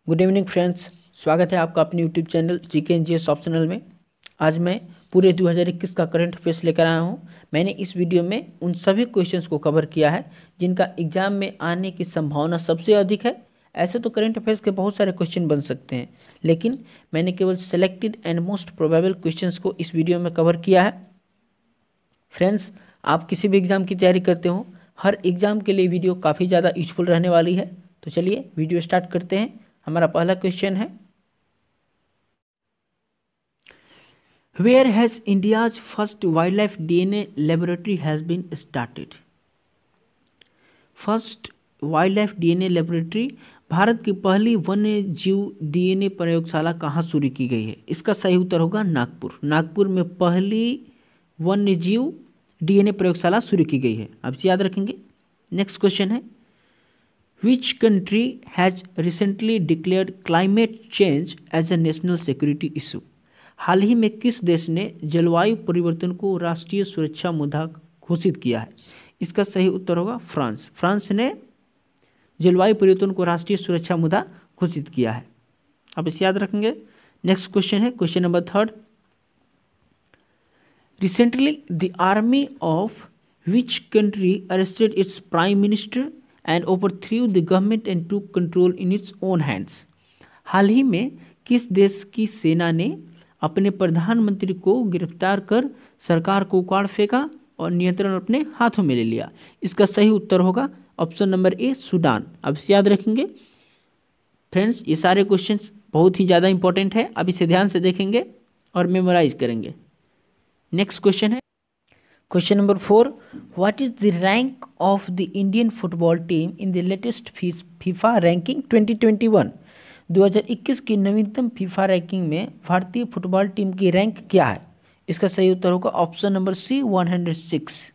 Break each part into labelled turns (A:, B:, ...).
A: Good evening friends, स्वागत है आपका अपने YouTube channel GK and GS optional में। आज मैं पूरे 2021 का करंट अफेयर्स लेकर आया हूं। मैंने इस वीडियो में उन सभी क्वेश्चंस को कवर किया है जिनका एग्जाम में आने की संभावना सबसे अधिक है। ऐसे तो करंट अफेयर्स के बहुत सारे क्वेश्चन बन सकते हैं, लेकिन मैंने केवल selected and most probable questions को इस वीडियो में कवर किया है। फ्रेंड्स, आप किसी भी एग्जाम की तैयारी करते हो, हर एग्जाम के लिए वीडियो काफ़ी ज़्यादा यूजफुल रहने वाली है। तो चलिए वीडियो स्टार्ट करते हैं। हमारा पहला क्वेश्चन है, where has India's first wildlife DNA laboratory has been started. First wildlife DNA laboratory, Bharat की पहली वन्य जीव डीएनए प्रयोगशाला कहाँ शुरू की गई है? इसका सही उत्तर होगा नागपुर। नागपुर में पहली वन्य जीव डीएनए प्रयोगशाला शुरू की गई है, आप याद रखेंगे। नेक्स्ट क्वेश्चन है, Which country has recently declared climate change as a national security issue? हाल ही में किस देश ने जलवायु परिवर्तन को राष्ट्रीय सुरक्षा मुद्दा घोषित किया है? इसका सही उत्तर होगा फ्रांस। फ्रांस ने जलवायु परिवर्तन को राष्ट्रीय सुरक्षा मुद्दा घोषित किया है, आप इसे याद रखेंगे। नेक्स्ट क्वेश्चन है, question number 3। Recently, the army of which country arrested its prime minister and overthrew the government and took control in its own hands? हाल ही में किस देश की सेना ने अपने प्रधानमंत्री को गिरफ्तार कर सरकार को उखाड़ फेंका और नियंत्रण अपने हाथों में ले लिया? इसका सही उत्तर होगा ऑप्शन नंबर ए, सूडान। अब इसे याद रखेंगे। फ्रेंड्स, ये सारे क्वेश्चंस बहुत ही ज़्यादा इंपॉर्टेंट है, अब इसे ध्यान से देखेंगे और मेमोराइज करेंगे। नेक्स्ट क्वेश्चन है, question number 4। What is the rank of the Indian football team in the latest FIFA ranking 2021? 2021 की नवीनतम फीफा रैंकिंग में भारतीय फुटबॉल टीम की रैंक क्या है? इसका सही उत्तर होगा option number C, 106।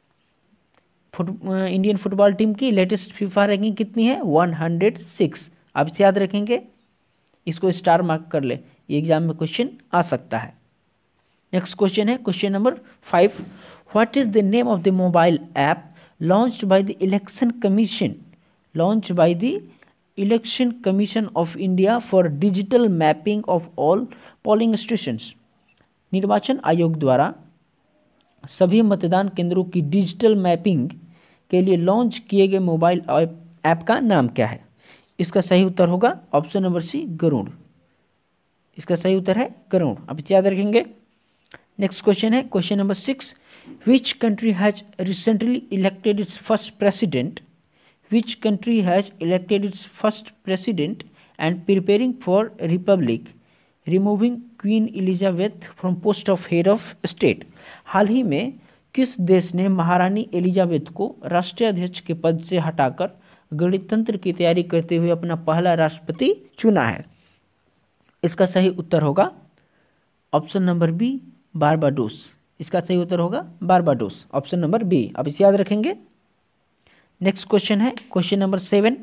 A: Indian football team की लेटेस्ट फीफा रैंकिंग कितनी है? 106। आप इसे याद रखेंगे, इसको स्टार मार्क कर ले, ये एग्जाम में क्वेश्चन आ सकता है। नेक्स्ट क्वेश्चन है, question number 5। What is the name of the mobile app launched by the Election Commission? Launched by the Election Commission of India for digital mapping of all polling stations. निर्वाचन आयोग द्वारा सभी मतदान केंद्रों की digital mapping के लिए launch किए गए मोबाइल ऐप का नाम क्या है? इसका सही उत्तर होगा ऑप्शन नंबर सी, गरुड़। इसका सही उत्तर है गरुड़, आप इसे याद रखेंगे। नेक्स्ट क्वेश्चन है, question number 6। Which country has recently elected its first president? Which country has elected its first president and preparing for republic, removing Queen Elizabeth from post of head of state? हाल ही में किस देश ने महारानी Elizabeth को राष्ट्रीय अध्यक्ष के पद से हटाकर गणतंत्र की तैयारी करते हुए अपना पहला राष्ट्रपति चुना है? इसका सही उत्तर होगा ऑप्शन नंबर बी, बारबाडोस। इसका सही उत्तर होगा बारबाडोस, ऑप्शन नंबर बी, आप इसे याद रखेंगे। नेक्स्ट क्वेश्चन है, question number 7।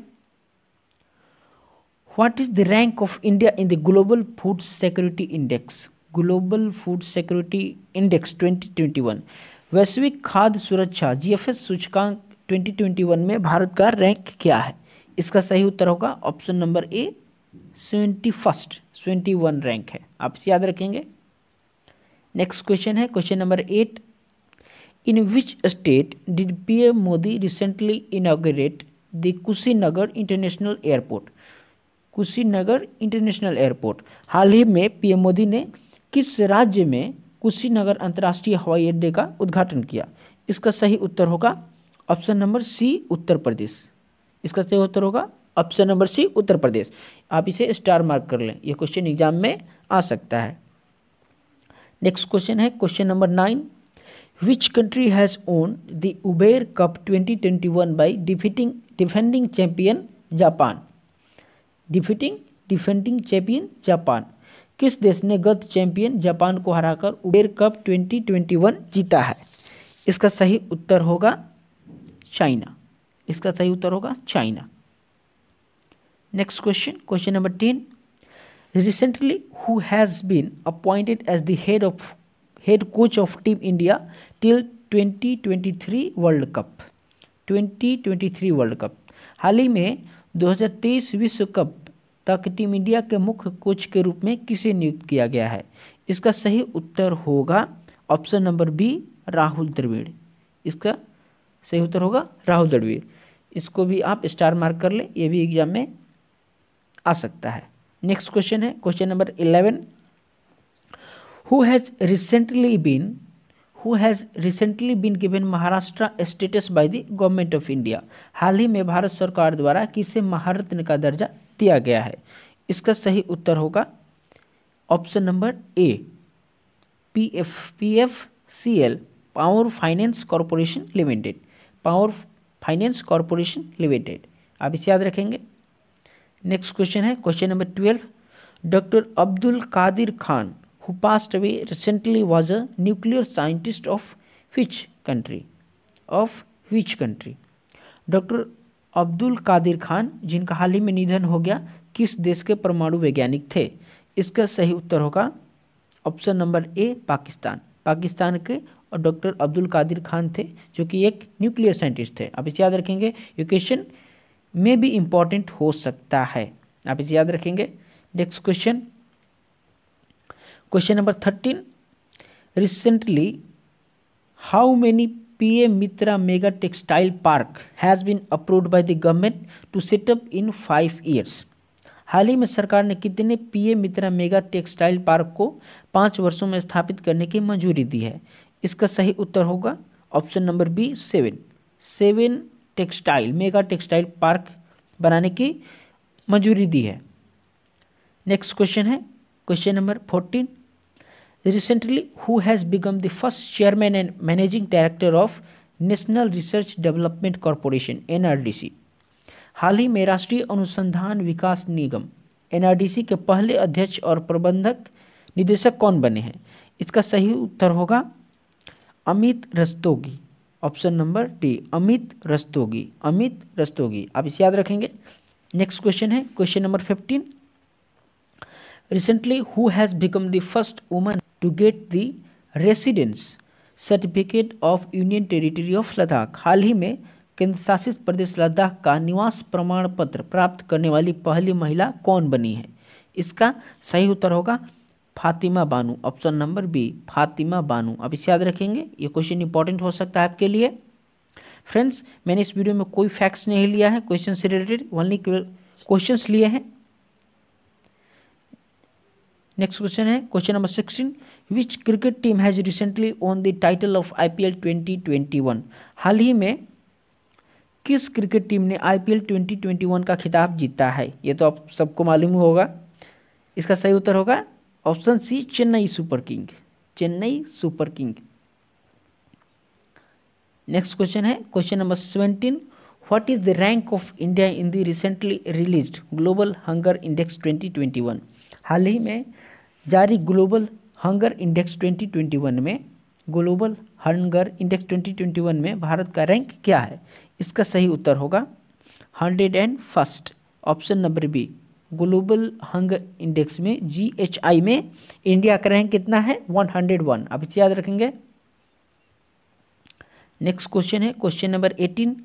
A: What is the rank of India in the global food security index? Global food security index 2021, वैश्विक खाद्य सुरक्षा जीएफएस सूचकांक 2021 में भारत का रैंक क्या है? इसका सही उत्तर होगा ऑप्शन नंबर ए, 71 रैंक है, आप इसे याद रखेंगे। नेक्स्ट क्वेश्चन है, question number 8। In which state did PM Modi recently inaugurate the Kushinagar international airport? Kushinagar international airport, हाल ही में पीएम मोदी ने किस राज्य में कुशीनगर अंतर्राष्ट्रीय हवाई अड्डे का उद्घाटन किया? इसका सही उत्तर होगा ऑप्शन नंबर सी, उत्तर प्रदेश। इसका सही उत्तर होगा ऑप्शन नंबर सी, उत्तर प्रदेश। आप इसे स्टार मार्क कर लें, यह क्वेश्चन एग्जाम में आ सकता है। नेक्स्ट क्वेश्चन है, question number 9। Which country has won the Uber cup 2021 by defending champion Japan? Defending champion Japan, किस देश ने गत चैंपियन जापान को हराकर उबेर कप 2021 जीता है? इसका सही उत्तर होगा चाइना। इसका सही उत्तर होगा China. Next question, question number 10। Recently, who has been appointed as the head coach of Team India till 2023 World Cup? 2023 world cup, हाल ही में 2023 विश्व कप तक टीम इंडिया के मुख्य कोच के रूप में किसे नियुक्त किया गया है? इसका सही उत्तर होगा option number B, Rahul Dravid. इसका सही उत्तर होगा राहुल द्रविड़। इसको भी आप स्टार मार्क कर ले, ये भी एग्जाम में आ सकता है। नेक्स्ट क्वेश्चन है question number 11। Who has recently been given Maharashtra status by the government of India? हाल ही में भारत सरकार द्वारा किसे महारत्न का दर्जा दिया गया है? इसका सही उत्तर होगा option number A, PFCL, power finance corporation limited. Power finance corporation limited, आप इसे याद रखेंगे। नेक्स्ट क्वेश्चन है question number 12। Doctor Abdul Qadir Khan who passed away recently was a nuclear scientist of which country? Doctor Abdul Qadir Khan जिनका हाल ही में निधन हो गया, किस देश के परमाणु वैज्ञानिक थे? इसका सही उत्तर होगा ऑप्शन नंबर ए, पाकिस्तान। पाकिस्तान के और डॉक्टर अब्दुल कादिर खान थे, जो कि एक न्यूक्लियर साइंटिस्ट थे। आप इसे याद रखेंगे, ये क्वेश्चन में भी इम्पॉर्टेंट हो सकता है, आप इसे याद रखेंगे। Next question question number 13। Recently how many PM Mitra mega textile park has been approved by the government to set up in 5 years? हाल ही में सरकार ने कितने PM Mitra mega textile park को 5 वर्षों में स्थापित करने की मंजूरी दी है? इसका सही उत्तर होगा option number B, 7 textile mega textile park बनाने की मंजूरी दी है। नेक्स्ट क्वेश्चन है question number 14। Recently, who has become the first chairman and managing director of National Research Development Corporation (NRDC)? हाल ही में राष्ट्रीय अनुसंधान विकास निगम NRDC के पहले अध्यक्ष और प्रबंधक निदेशक कौन बने हैं? इसका सही उत्तर होगा Amit Rastogi. Option number D, Amit Rastogi. आप इसे याद रखेंगे। नेक्स्ट क्वेश्चन है question number 15। Recently, who has become the first woman to get the residence certificate of Union Territory of Ladakh? हाल ही में केंद्र शासित प्रदेश लद्दाख का निवास प्रमाण पत्र प्राप्त करने वाली पहली महिला कौन बनी है? इसका सही उत्तर होगा फातिमा बानू। ऑप्शन नंबर बी, फातिमा बानू। आप इसे याद रखेंगे, ये क्वेश्चन इंपॉर्टेंट हो सकता है आपके लिए। फ्रेंड्स, मैंने इस वीडियो में कोई फैक्ट्स नहीं लिया है, क्वेश्चन से रिलेटेड ओनली क्वेश्चंस लिए हैं। नेक्स्ट क्वेश्चन है question number 16। Which cricket team has recently own the title of IPL 2021? हाल ही में किस क्रिकेट टीम ने IPL 2021 का खिताब जीता है? ये तो आप सबको मालूम होगा। इसका सही उत्तर होगा option C, Chennai Super King. Next question है question number 17। What is the rank of India in the recently released global hunger index 2021? हाल ही में जारी ग्लोबल हंगर इंडेक्स 2021 में भारत का रैंक क्या है? इसका सही उत्तर होगा 101st। Option number B, global hunger index में GHI में इंडिया का रैंक कितना है? 101। आप इसे याद रखेंगे। नेक्स्ट क्वेश्चन है question number 18।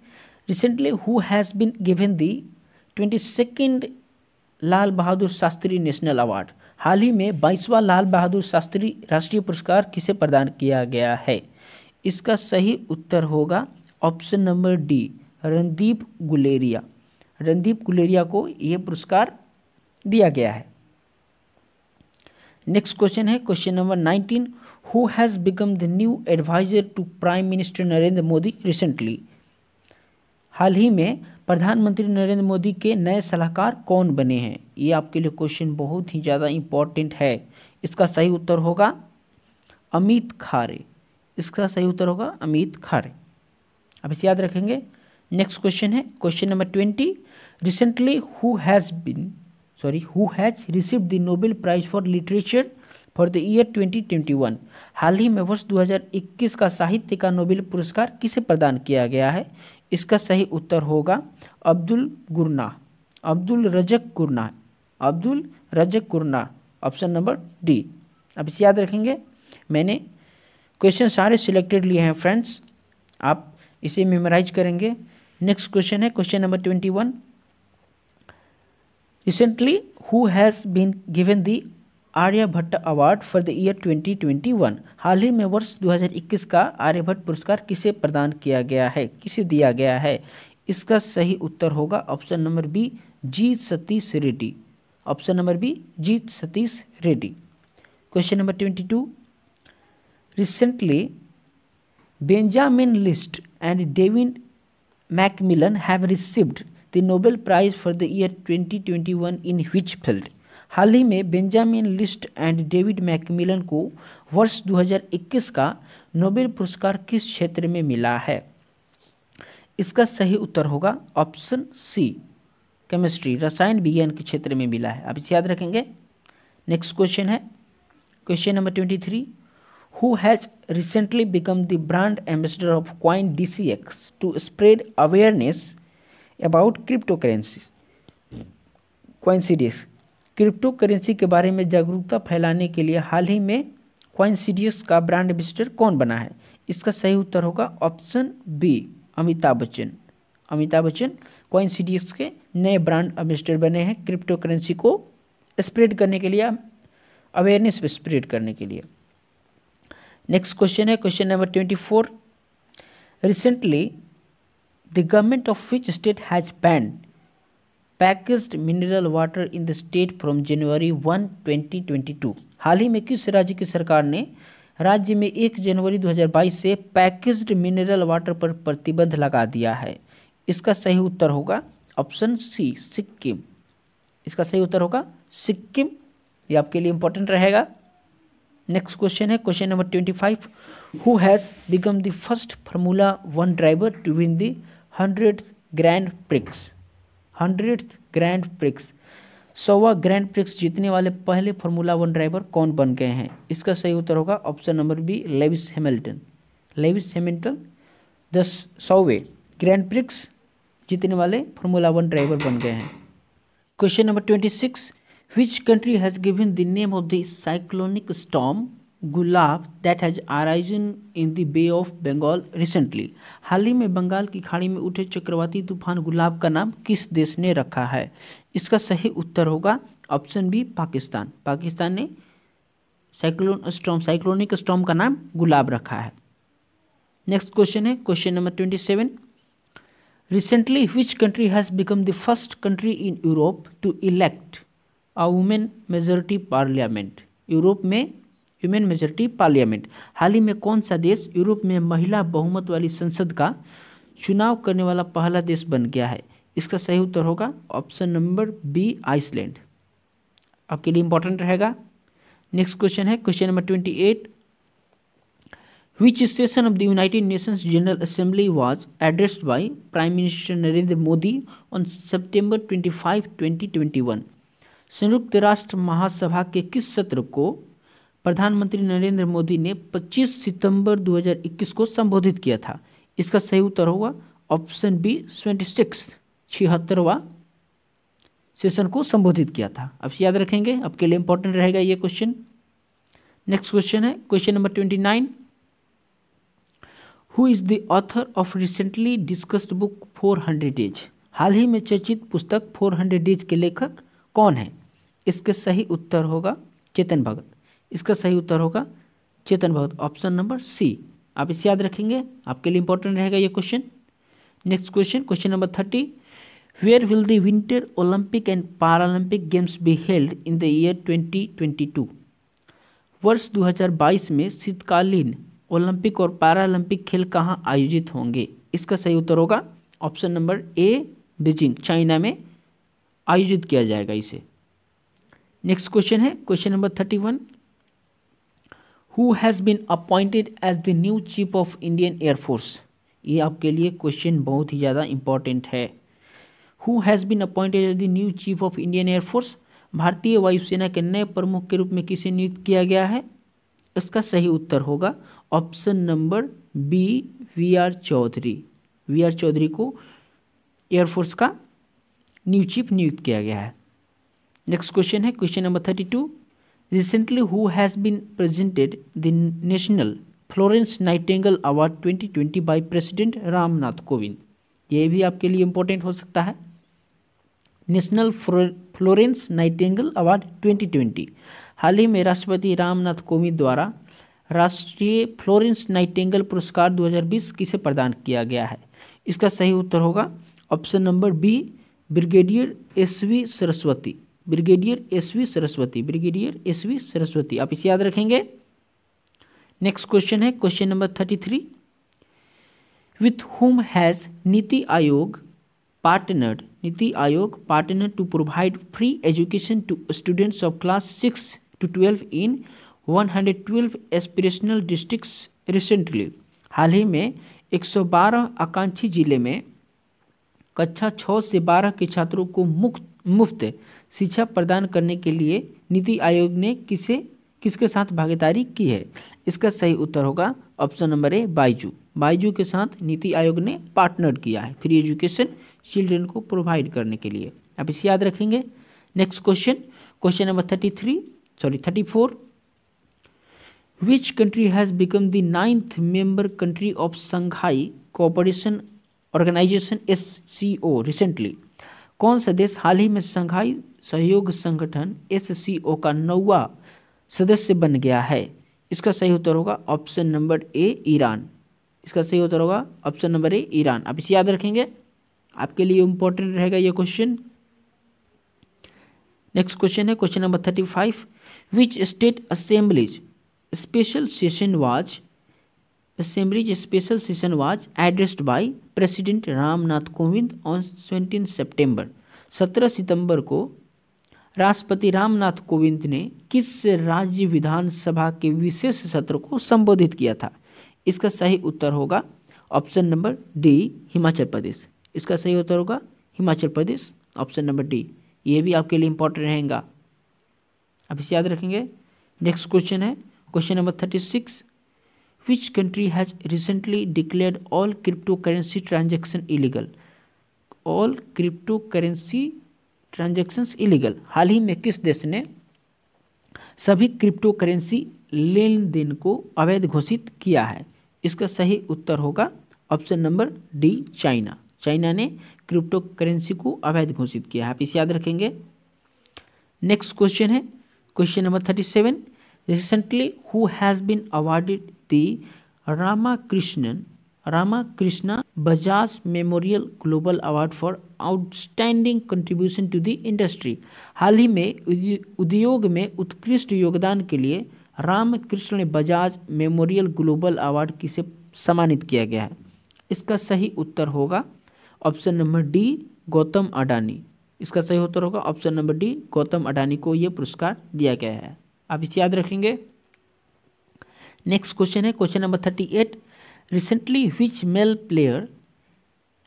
A: Recently who has been given the 22nd Lal Bahadur Shastri national award? हाल ही में 22वां लाल बहादुर शास्त्री राष्ट्रीय पुरस्कार किसे प्रदान किया गया है? इसका सही उत्तर होगा option number D, Randeep Guleria को यह पुरस्कार दिया गया है। नेक्स्ट क्वेश्चन है question number 19। Who has become the new adviser to prime minister Narendra Modi recently? हाल ही में प्रधानमंत्री नरेंद्र मोदी के नए सलाहकार कौन बने हैं? ये आपके लिए क्वेश्चन बहुत ही ज़्यादा इम्पॉर्टेंट है। इसका सही उत्तर होगा अमित खारे। आप इसे याद रखेंगे। नेक्स्ट क्वेश्चन है question number 20। Recently who has received the Nobel prize for literature for the year 2021? हाल ही में वर्ष 2021 का साहित्य का नोबेल पुरस्कार किसे प्रदान किया गया है? इसका सही उत्तर होगा अब्दुल रज़क गुरना। Option number D. अब इसे याद रखेंगे। मैंने क्वेश्चन सारे सिलेक्टेड लिए हैं फ्रेंड्स, आप इसे मेमोराइज करेंगे। नेक्स्ट क्वेश्चन है question number 21। Recently who has been given the Aryabhatta award for the year 2021। हाल ही में वर्ष 2021 का आर्यभट्ट पुरस्कार किसे प्रदान किया गया है, किसे दिया गया है? इसका सही उत्तर होगा option number B, G Satish Reddy. Option number B, G Satish Reddy. Question number 22, recently Benjamin List and David MacMillan have received the Nobel prize for the year 2021 in which field? हाल ही में Benjamin List and David MacMillan को वर्ष 2021 का Nobel पुरस्कार किस क्षेत्र में मिला है? इसका सही उत्तर होगा ऑप्शन सी, केमिस्ट्री, रसायन विज्ञान के क्षेत्र में मिला है। आप इसे याद रखेंगे। नेक्स्ट क्वेश्चन है question number 23, who has recently become the brand ambassador of Coin DCX to spread awareness about crypto currency? कॉइनसीडियस क्रिप्टो करेंसी के बारे में जागरूकता फैलाने के लिए हाल ही में कॉइनसीडियस का ब्रांड एम्बेसडर कौन बना है? इसका सही उत्तर होगा ऑप्शन बी, अमिताभ बच्चन। अमिताभ बच्चन कॉइनसीडियस के नए ब्रांड एम्बेसडर बने हैं क्रिप्टो करेंसी को स्प्रेड करने के लिए, अवेयरनेस स्प्रेड करने के लिए। नेक्स्ट क्वेश्चन है question number 24, recently the government of which state has banned packaged mineral water in the state from January 1, 2022? हाल ही में किस राज्य की सरकार ने राज्य में 1 जनवरी 2022 से पैकेज्ड मिनरल वाटर पर प्रतिबंध लगा दिया है? इसका सही उत्तर होगा ऑप्शन सी, सिक्किम। इसका सही उत्तर होगा सिक्किम। ये आपके लिए इंपॉर्टेंट रहेगा। नेक्स्ट क्वेश्चन है question number 25, who has become the first formula 1 driver to win the 100th grand prix? 100th grand prix, 100वां ग्रैंड प्रिक्स जीतने वाले पहले फार्मूला 1 ड्राइवर कौन बन गए हैं? इसका सही उत्तर होगा option number B, Lewis Hamilton. Lewis Hamilton 100वें ग्रैंड प्रिक्स जीतने वाले फार्मूला 1 ड्राइवर बन गए हैं। Question number 26, which country has given the name of the cyclonic storm gulab that has arisen in the Bay of Bengal recently? हाल ही में बंगाल की खाड़ी में उठे चक्रवाती तूफान गुलाब का नाम किस देश ने रखा है? इसका सही उत्तर होगा ऑप्शन बी, पाकिस्तान। पाकिस्तान ने साइक्लोनिक स्टॉर्म का नाम गुलाब रखा है। नेक्स्ट क्वेश्चन है question number 27, recently which country has become the first country in Europe to elect a women majority parliament? Europe में ह्यूमन मेजोरिटी पार्लियामेंट। हाल ही में कौन सा देश यूरोप में महिला बहुमत वाली संसद का चुनाव करने वाला पहला देश बन गया है? इसका सही उत्तर होगा ऑप्शन नंबर बी, आइसलैंड। आपके लिए इंपॉर्टेंट रहेगा। नेक्स्ट क्वेश्चन है question number 28, which session of the United Nations general assembly was addressed by prime minister Narendra Modi on सितंबर 25, 2021? संयुक्त राष्ट्र महासभा के किस सत्र को प्रधानमंत्री नरेंद्र मोदी ने 25 सितंबर 2021 को संबोधित किया था? इसका सही उत्तर होगा ऑप्शन बी, 76वां सेशन को संबोधित किया था। आप याद रखेंगे, आपके लिए इंपॉर्टेंट रहेगा ये क्वेश्चन। नेक्स्ट क्वेश्चन है question number 29, who is the author of recently discussed book 400 days? हाल ही में चर्चित पुस्तक 400 डेज के लेखक कौन है? इसके सही उत्तर होगा चेतन भगत। इसका सही उत्तर होगा चेतन भगत, ऑप्शन नंबर सी। आप इसे याद रखेंगे, आपके लिए इंपॉर्टेंट रहेगा ये question. Next question question number 30, where will the winter Olympic and Paralympic games be held in the year 2022? वर्ष 2022 में शीतकालीन ओलंपिक और पैरालंपिक खेल कहाँ आयोजित होंगे? इसका सही उत्तर होगा option number A, Beijing, China में आयोजित किया जाएगा इसे। नेक्स्ट क्वेश्चन है question number 31, who has been appointed as the new chief of Indian air force? ये आपके लिए क्वेश्चन बहुत ही ज़्यादा इंपॉर्टेंट है। Who has been appointed as the new chief of Indian air force? भारतीय वायुसेना के नए प्रमुख के रूप में किसे नियुक्त किया गया है? इसका सही उत्तर होगा option number B, V R. Chaudhary. V R. Chaudhary को एयरफोर्स का न्यू चीफ नियुक्त किया गया है। नेक्स्ट क्वेश्चन है question number 32, recently who has been presented the national Florence Nightingale award 2020 by president Ramnath Kovind? ये भी आपके लिए इंपॉर्टेंट हो सकता है। National Florence Nightingale award 2020। हाल ही में राष्ट्रपति रामनाथ कोविंद द्वारा राष्ट्रीय फ्लोरेंस नाइटिंगेल पुरस्कार 2020 किसे प्रदान किया गया है? इसका सही उत्तर होगा option number B, brigadier SV Saraswati. Brigadier SV Saraswati, brigadier SV Saraswati, आप इसे याद रखेंगे। नेक्स्ट क्वेश्चन है question number 33। With whom has NITI Aayog partner to provide free education to students of class 6 to 12 in 112 aspirational districts recently. हाल ही में 112 आकांक्षी जिले में कक्षा 6 से 12 के छात्रों को मुफ्त शिक्षा प्रदान करने के लिए नीति आयोग ने किसके साथ भागीदारी की है? इसका सही उत्तर होगा ऑप्शन नंबर ए, बाइजू के साथ नीति आयोग ने पार्टनर किया है फ्री एजुकेशन चिल्ड्रन को प्रोवाइड करने के लिए। आप इसे याद रखेंगे। Next question number 34। Which country has become the 9th member country of Shanghai cooperation organisation SCO recently? कौन सा देश हाल ही में संघाई सहयोग संगठन SCO का 9वां सदस्य बन गया है? इसका सही उत्तर होगा ऑप्शन नंबर ए, ईरान। इसका सही उत्तर होगा ऑप्शन नंबर ए, ईरान। आप इसे याद रखेंगे, आपके लिए इंपॉर्टेंट रहेगा ये क्वेश्चन। नेक्स्ट क्वेश्चन है question number 35। Which state assemblies special session was addressed by president Ramnath Kovind on 17 सितंबर। 17 सितंबर को राष्ट्रपति रामनाथ कोविंद ने किस राज्य विधानसभा के विशेष सत्र को संबोधित किया था? इसका सही उत्तर होगा option number D, Himachal Pradesh. इसका सही उत्तर होगा Himachal Pradesh, option number D. ये भी आपके लिए इंपॉर्टेंट रहेगा, आप इसे याद रखेंगे। नेक्स्ट क्वेश्चन है question number 36। Which country has recently declared all crypto currency transaction illegal? All crypto currency transactions illegal. हाल ही में किस देश ने सभी क्रिप्टो करेंसी लेन देन को अवैध घोषित किया है? इसका सही उत्तर होगा option number D, China. China ने क्रिप्टो करेंसी को अवैध घोषित किया है, आप इसे याद रखेंगे। नेक्स्ट क्वेश्चन है question number 37। Recently who has been awarded the Ramakrishna Bajaj memorial global award for outstanding contribution to the industry? हाल ही में उद्योग में उत्कृष्ट योगदान के लिए Ramakrishna Bajaj memorial global award किसे सम्मानित किया गया है? इसका सही उत्तर होगा option number D, Gautam Adani. इसका सही उत्तर होगा option number D, Gautam Adani को यह पुरस्कार दिया गया है, आप इसे याद रखेंगे। नेक्स्ट क्वेश्चन है question number 38। Recently which mail player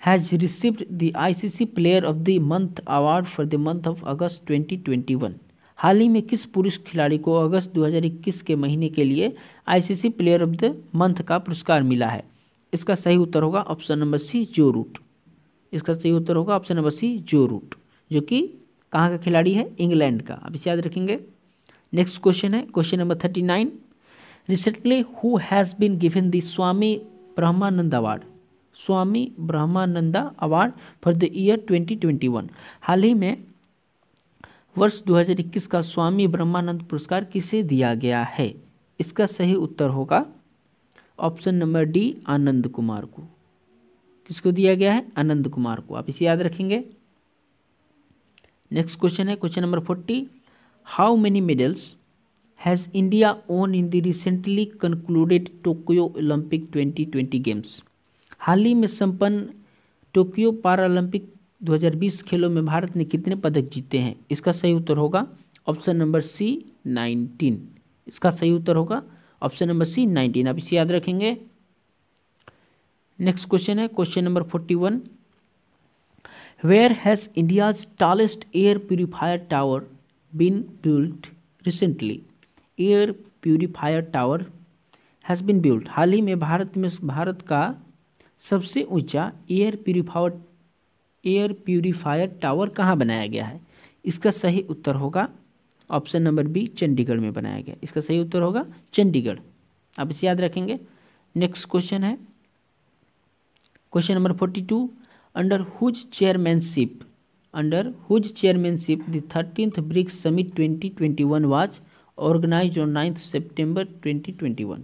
A: has received the ICC player of the month award for the month of अगस्त 2021? हाल ही में किस पुरुष खिलाड़ी को अगस्त 2021 के महीने के लिए ICC player of the month का पुरस्कार मिला है? इसका सही उत्तर होगा ऑप्शन नंबर सी, जो रूट। इसका सही उत्तर होगा ऑप्शन नंबर सी, जो रूट, जो कि कहाँ का खिलाड़ी है? इंग्लैंड का, आप इसे याद रखेंगे। नेक्स्ट क्वेश्चन है question number 39। Recently who has been given the Swami Brahmanand award for the year 2021? हाल ही में वर्ष 2021 का स्वामी ब्रह्मानंद पुरस्कार किसे दिया गया है? इसका सही उत्तर होगा option number D, Anand Kumar को। किसको दिया गया है? आनंद कुमार को, आप इसे याद रखेंगे। नेक्स्ट क्वेश्चन है question number 40। How many medals has India won in the recently concluded Tokyo Olympic 2020 games? हाल ही में संपन्न टोक्यो पैरालंपिक 2020 खेलों में भारत ने कितने पदक जीते हैं? इसका सही उत्तर होगा ऑप्शन नंबर सी, 19। इसका सही उत्तर होगा ऑप्शन नंबर सी, 19, आप इसे याद रखेंगे। नेक्स्ट क्वेश्चन है question number 41। Where has India's tallest air purifier tower been built recently? Air purifier tower has been built. हाल ही में भारत का सबसे ऊंचा एयर प्यूरिफायर टावर कहाँ बनाया गया है? इसका सही उत्तर होगा ऑप्शन नंबर बी, चंडीगढ़ में बनाया गया। इसका सही उत्तर होगा चंडीगढ़, आप इसे याद रखेंगे। नेक्स्ट क्वेश्चन है question number 42। Under whose chairmanship under whose chairmanship the 13th BRICS Summit 2021 was organized on 9th September 2021।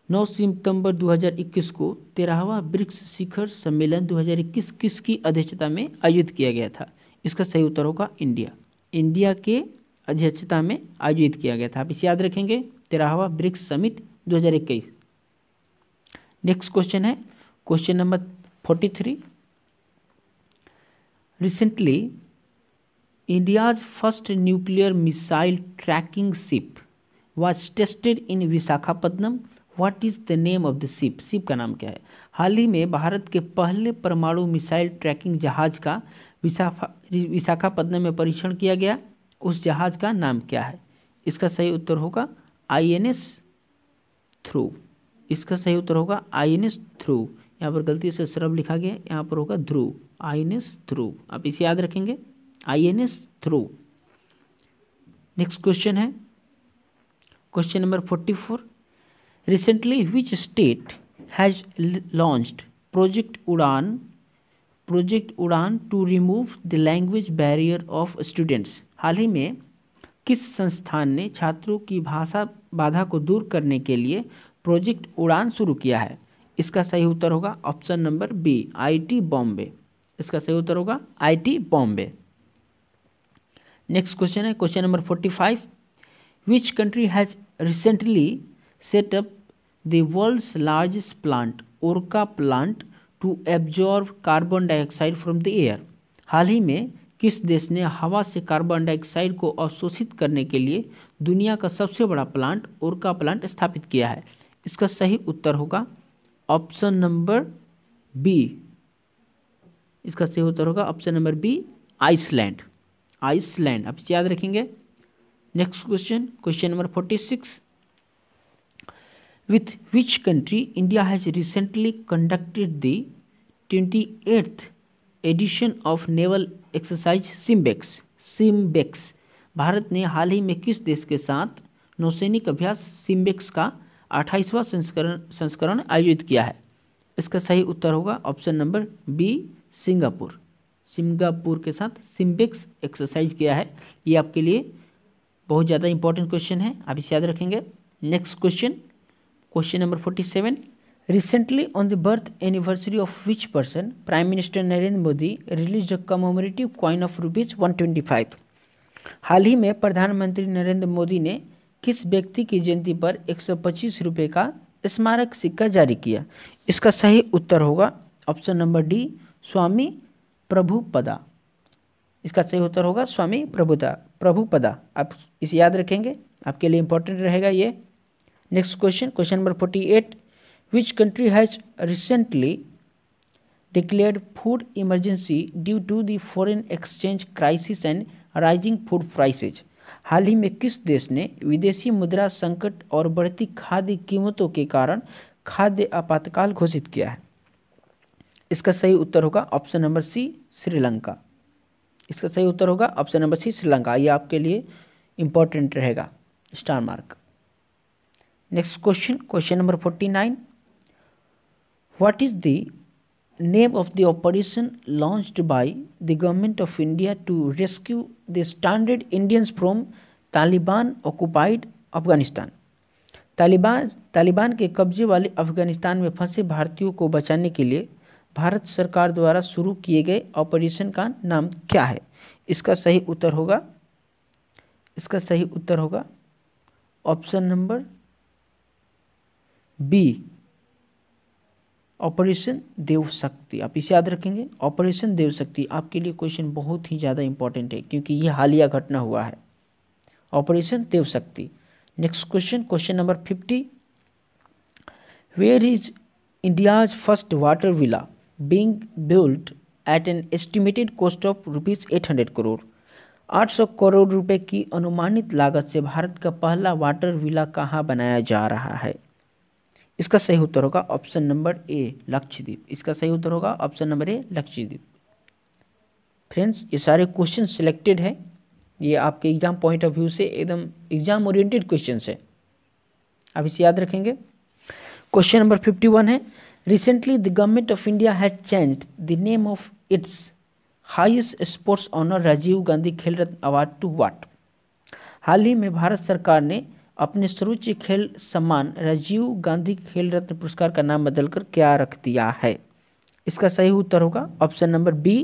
A: 9 सितंबर 2021 को 13वां ब्रिक्स शिखर सम्मेलन 2021 किसकी अध्यक्षता में आयोजित किया गया था? इसका सही उत्तर होगा इंडिया। इंडिया के अध्यक्षता में आयोजित किया गया था। आप इसे याद रखेंगे, 13वां ब्रिक्स समिट 2021। नेक्स्ट क्वेश्चन है question number 43। Recently India's first nuclear missile tracking ship was tested in Visakhapatnam. What is the name of the ship? Ship का नाम क्या है? हाल ही में भारत के पहले परमाणु मिसाइल ट्रैकिंग जहाज का विशाखापत्तनम में परीक्षण किया गया। उस जहाज का नाम क्या है? इसका सही उत्तर होगा INS ध्रुव। इसका सही उत्तर होगा INS ध्रुव। यहाँ पर गलती से सरब लिखा गया, यहाँ पर होगा ध्रुव, INS ध्रुव। आप इसे याद रखेंगे, INS ध्रुव। नेक्स्ट क्वेश्चन है question number 44। Recently which state has launched project Udaan to remove the language barrier of students? हाल ही में किस संस्थान ने छात्रों की भाषा बाधा को दूर करने के लिए प्रोजेक्ट उड़ान शुरू किया है? इसका सही उत्तर होगा option number B, IIT Bombay. इसका सही उत्तर होगा IIT बॉम्बे। नेक्स्ट क्वेश्चन है question number 45। Which country has recently set up the world's largest plant, Orca plant, to absorb carbon dioxide from the air? हाल ही में किस देश ने हवा से कार्बन डाइऑक्साइड को अवशोषित करने के लिए दुनिया का सबसे बड़ा प्लांट, ओरका प्लांट, स्थापित किया है? इसका सही उत्तर होगा ऑप्शन नंबर बी। इसका सही उत्तर होगा option number B, Iceland. Iceland, आप इसे याद रखेंगे। Next question question number 46। With which country India has recently conducted the 28th edition of naval exercise SIMBEX? भारत ने हाल ही में किस देश के साथ नौसैनिक अभ्यास सिम्बेक्स का 28वां संस्करण आयोजित किया है? इसका सही उत्तर होगा option number B, Singapore. Singapore के साथ सिम्बेक्स एक्सरसाइज किया है। ये आपके लिए बहुत ज़्यादा इंपॉर्टेंट क्वेश्चन है, आप इसे याद रखेंगे। Next question question number 47। Recently, on the birth anniversary of which person, Prime Minister Narendra Modi released a commemorative coin of ₹125? हाल ही में प्रधानमंत्री नरेंद्र मोदी ने किस व्यक्ति की जयंती पर 125 रुपये का स्मारक सिक्का जारी किया? इसका सही उत्तर होगा ऑप्शन नंबर डी, स्वामी प्रभुपदा। इसका सही उत्तर होगा स्वामी प्रभुपदा। आप इसे याद रखेंगे, आपके लिए इंपॉर्टेंट रहेगा ये। Next question question number 48। Which country has recently declared food emergency due to the foreign exchange crisis and rising food prices? हाल ही में किस देश ने विदेशी मुद्रा संकट और बढ़ती खाद्य कीमतों के कारण खाद्य आपातकाल घोषित किया है? इसका सही उत्तर होगा ऑप्शन नंबर सी, श्रीलंका। इसका सही उत्तर होगा ऑप्शन नंबर सी, श्रीलंका। ये आपके लिए इंपॉर्टेंट रहेगा, star mark. Next question question number 49। What is the name of the operation launched by the government of India to rescue the stranded Indians from Taliban occupied Afghanistan? Taliban के कब्जे वाले अफगानिस्तान में फंसे भारतीयों को बचाने के लिए भारत सरकार द्वारा शुरू किए गए ऑपरेशन का नाम क्या है? इसका सही उत्तर होगा option number B, operation Dev शक्ति। आप इसे याद रखेंगे, ऑपरेशन देव शक्ति। आपके लिए क्वेश्चन बहुत ही ज़्यादा इंपॉर्टेंट है क्योंकि ये हालिया घटना हुआ है, operation Dev Shakti. Next question question number 50। Where is India's first water villa being built at an estimated cost of ₹800 crore? 800 crore रुपए की अनुमानित लागत से भारत का पहला वाटर विला कहाँ बनाया जा रहा है? इसका सही उत्तर होगा ऑप्शन नंबर ए, लक्षद्वीप। इसका सही उत्तर होगा ऑप्शन नंबर ए, लक्षद्वीप। फ्रेंड्स, ये सारे क्वेश्चन सिलेक्टेड है, ये आपके एग्जाम पॉइंट ऑफ व्यू से एकदम एग्जाम ओरिएंटेड क्वेश्चन है, आप इसे याद रखेंगे। क्वेश्चन नंबर 51 है, recently the government of India has changed the name of its highest sports honour Rajiv Gandhi Khel Ratna award to what? हाल ही में भारत सरकार ने अपने सर्वोच्च खेल सम्मान राजीव गांधी खेल रत्न पुरस्कार का नाम बदलकर क्या रख दिया है? इसका सही उत्तर होगा option number B,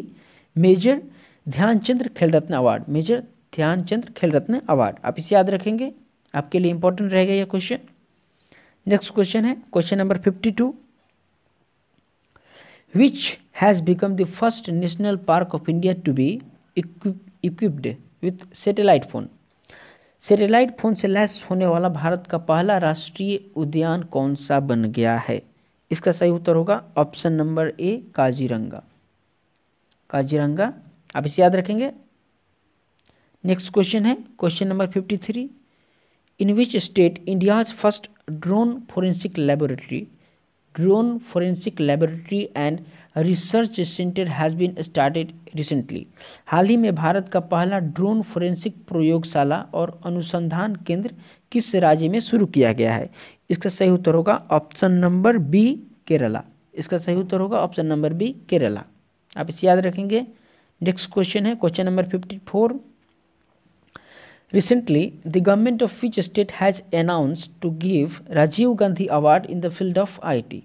A: Major Dhyanchand Khel Ratna award. Major Dhyanchand Khel Ratna award, आप इसे याद रखेंगे, आपके लिए इंपॉर्टेंट रहेगा यह क्वेश्चन। नेक्स्ट क्वेश्चन है question number 52, which has become the first national park of India to be equipped with satellite phone? Satellite phone से लैस होने वाला भारत का पहला राष्ट्रीय उद्यान कौन सा बन गया है? इसका सही उत्तर होगा option number A, Kaziranga. Kaziranga, आप इसे याद रखेंगे। नेक्स्ट क्वेश्चन है question number 53, in which state India's first drone forensic laboratory and research centre has been started recently? हाल ही में भारत का पहला ड्रोन फोरेंसिक प्रयोगशाला और अनुसंधान केंद्र किस राज्य में शुरू किया गया है? इसका सही उत्तर होगा ऑप्शन नंबर बी, केरला। इसका सही उत्तर होगा ऑप्शन नंबर बी, केरला, आप इसे याद रखेंगे। नेक्स्ट क्वेश्चन है question number 54, recently the government of which state has announced to give Rajiv Gandhi Award in the field of IT?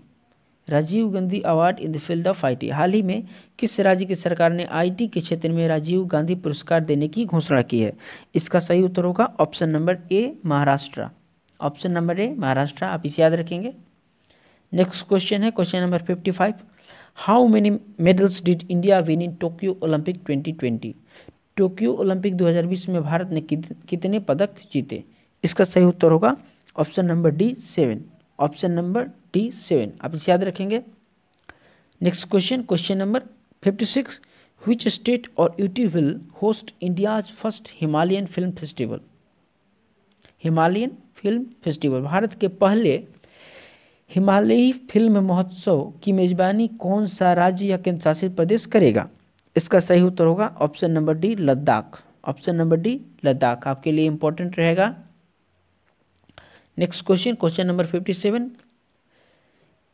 A: Rajiv Gandhi award in the field of IT, हाल ही में किस राज्य की सरकार ने IT के क्षेत्र में राजीव गांधी पुरस्कार देने की घोषणा की है? इसका सही उत्तर होगा ऑप्शन नंबर ए, महाराष्ट्र। ऑप्शन नंबर ए, महाराष्ट्र, आप इसे याद रखेंगे। नेक्स्ट क्वेश्चन है question number 55, how many medals did India win in Tokyo Olympic 2020? Tokyo Olympic 2020 में भारत ने कितने पदक जीते? इसका सही उत्तर होगा option number D, 7। Option number D, 7, आप इसे याद रखेंगे। Next question question number 56, which state और UT will host India's first Himalayan film festival? Himalayan film festival, Bharat के पहले हिमालयी फिल्म महोत्सव की मेजबानी कौन सा राज्य या केंद्र शासित प्रदेश करेगा? इसका सही उत्तर होगा option number D, Ladakh. Option number D, Ladakh, आपके लिए इंपॉर्टेंट रहेगा। Next question question number 57,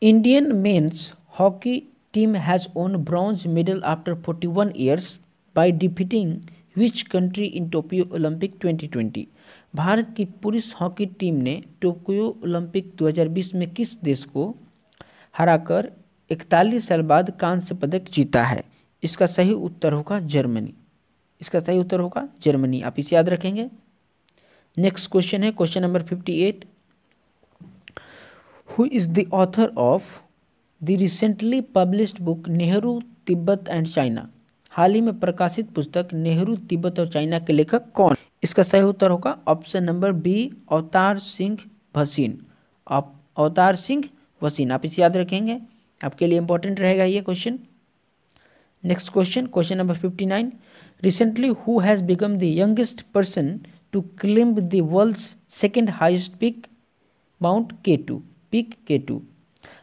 A: Indian men's hockey team has own bronze medal after 41 years by defeating which country in Tokyo Olympic 2020? Bharat की पुरुष हॉकी टीम ने टोक्यो ओलंपिक 2020 में किस देश को हराकर 41 साल बाद कांस्य पदक जीता है? इसका सही उत्तर होगा जर्मनी। इसका सही उत्तर होगा जर्मनी, आप इसे याद रखेंगे। नेक्स्ट क्वेश्चन है question number 58, who is the author of the recently published book Nehru Tibet and China? हाल ही में प्रकाशित पुस्तक नेहरू तिब्बत और चाइना के लेखक कौन? इसका सही उत्तर होगा option number B, Avtar Singh Bhasin. Avtar Singh Bhasin, आप इसे याद रखेंगे, आपके लिए इंपॉर्टेंट रहेगा ये question. Next question question number 59, recently who has become the youngest person to climb the world's second highest peak mount K2? Peak K2,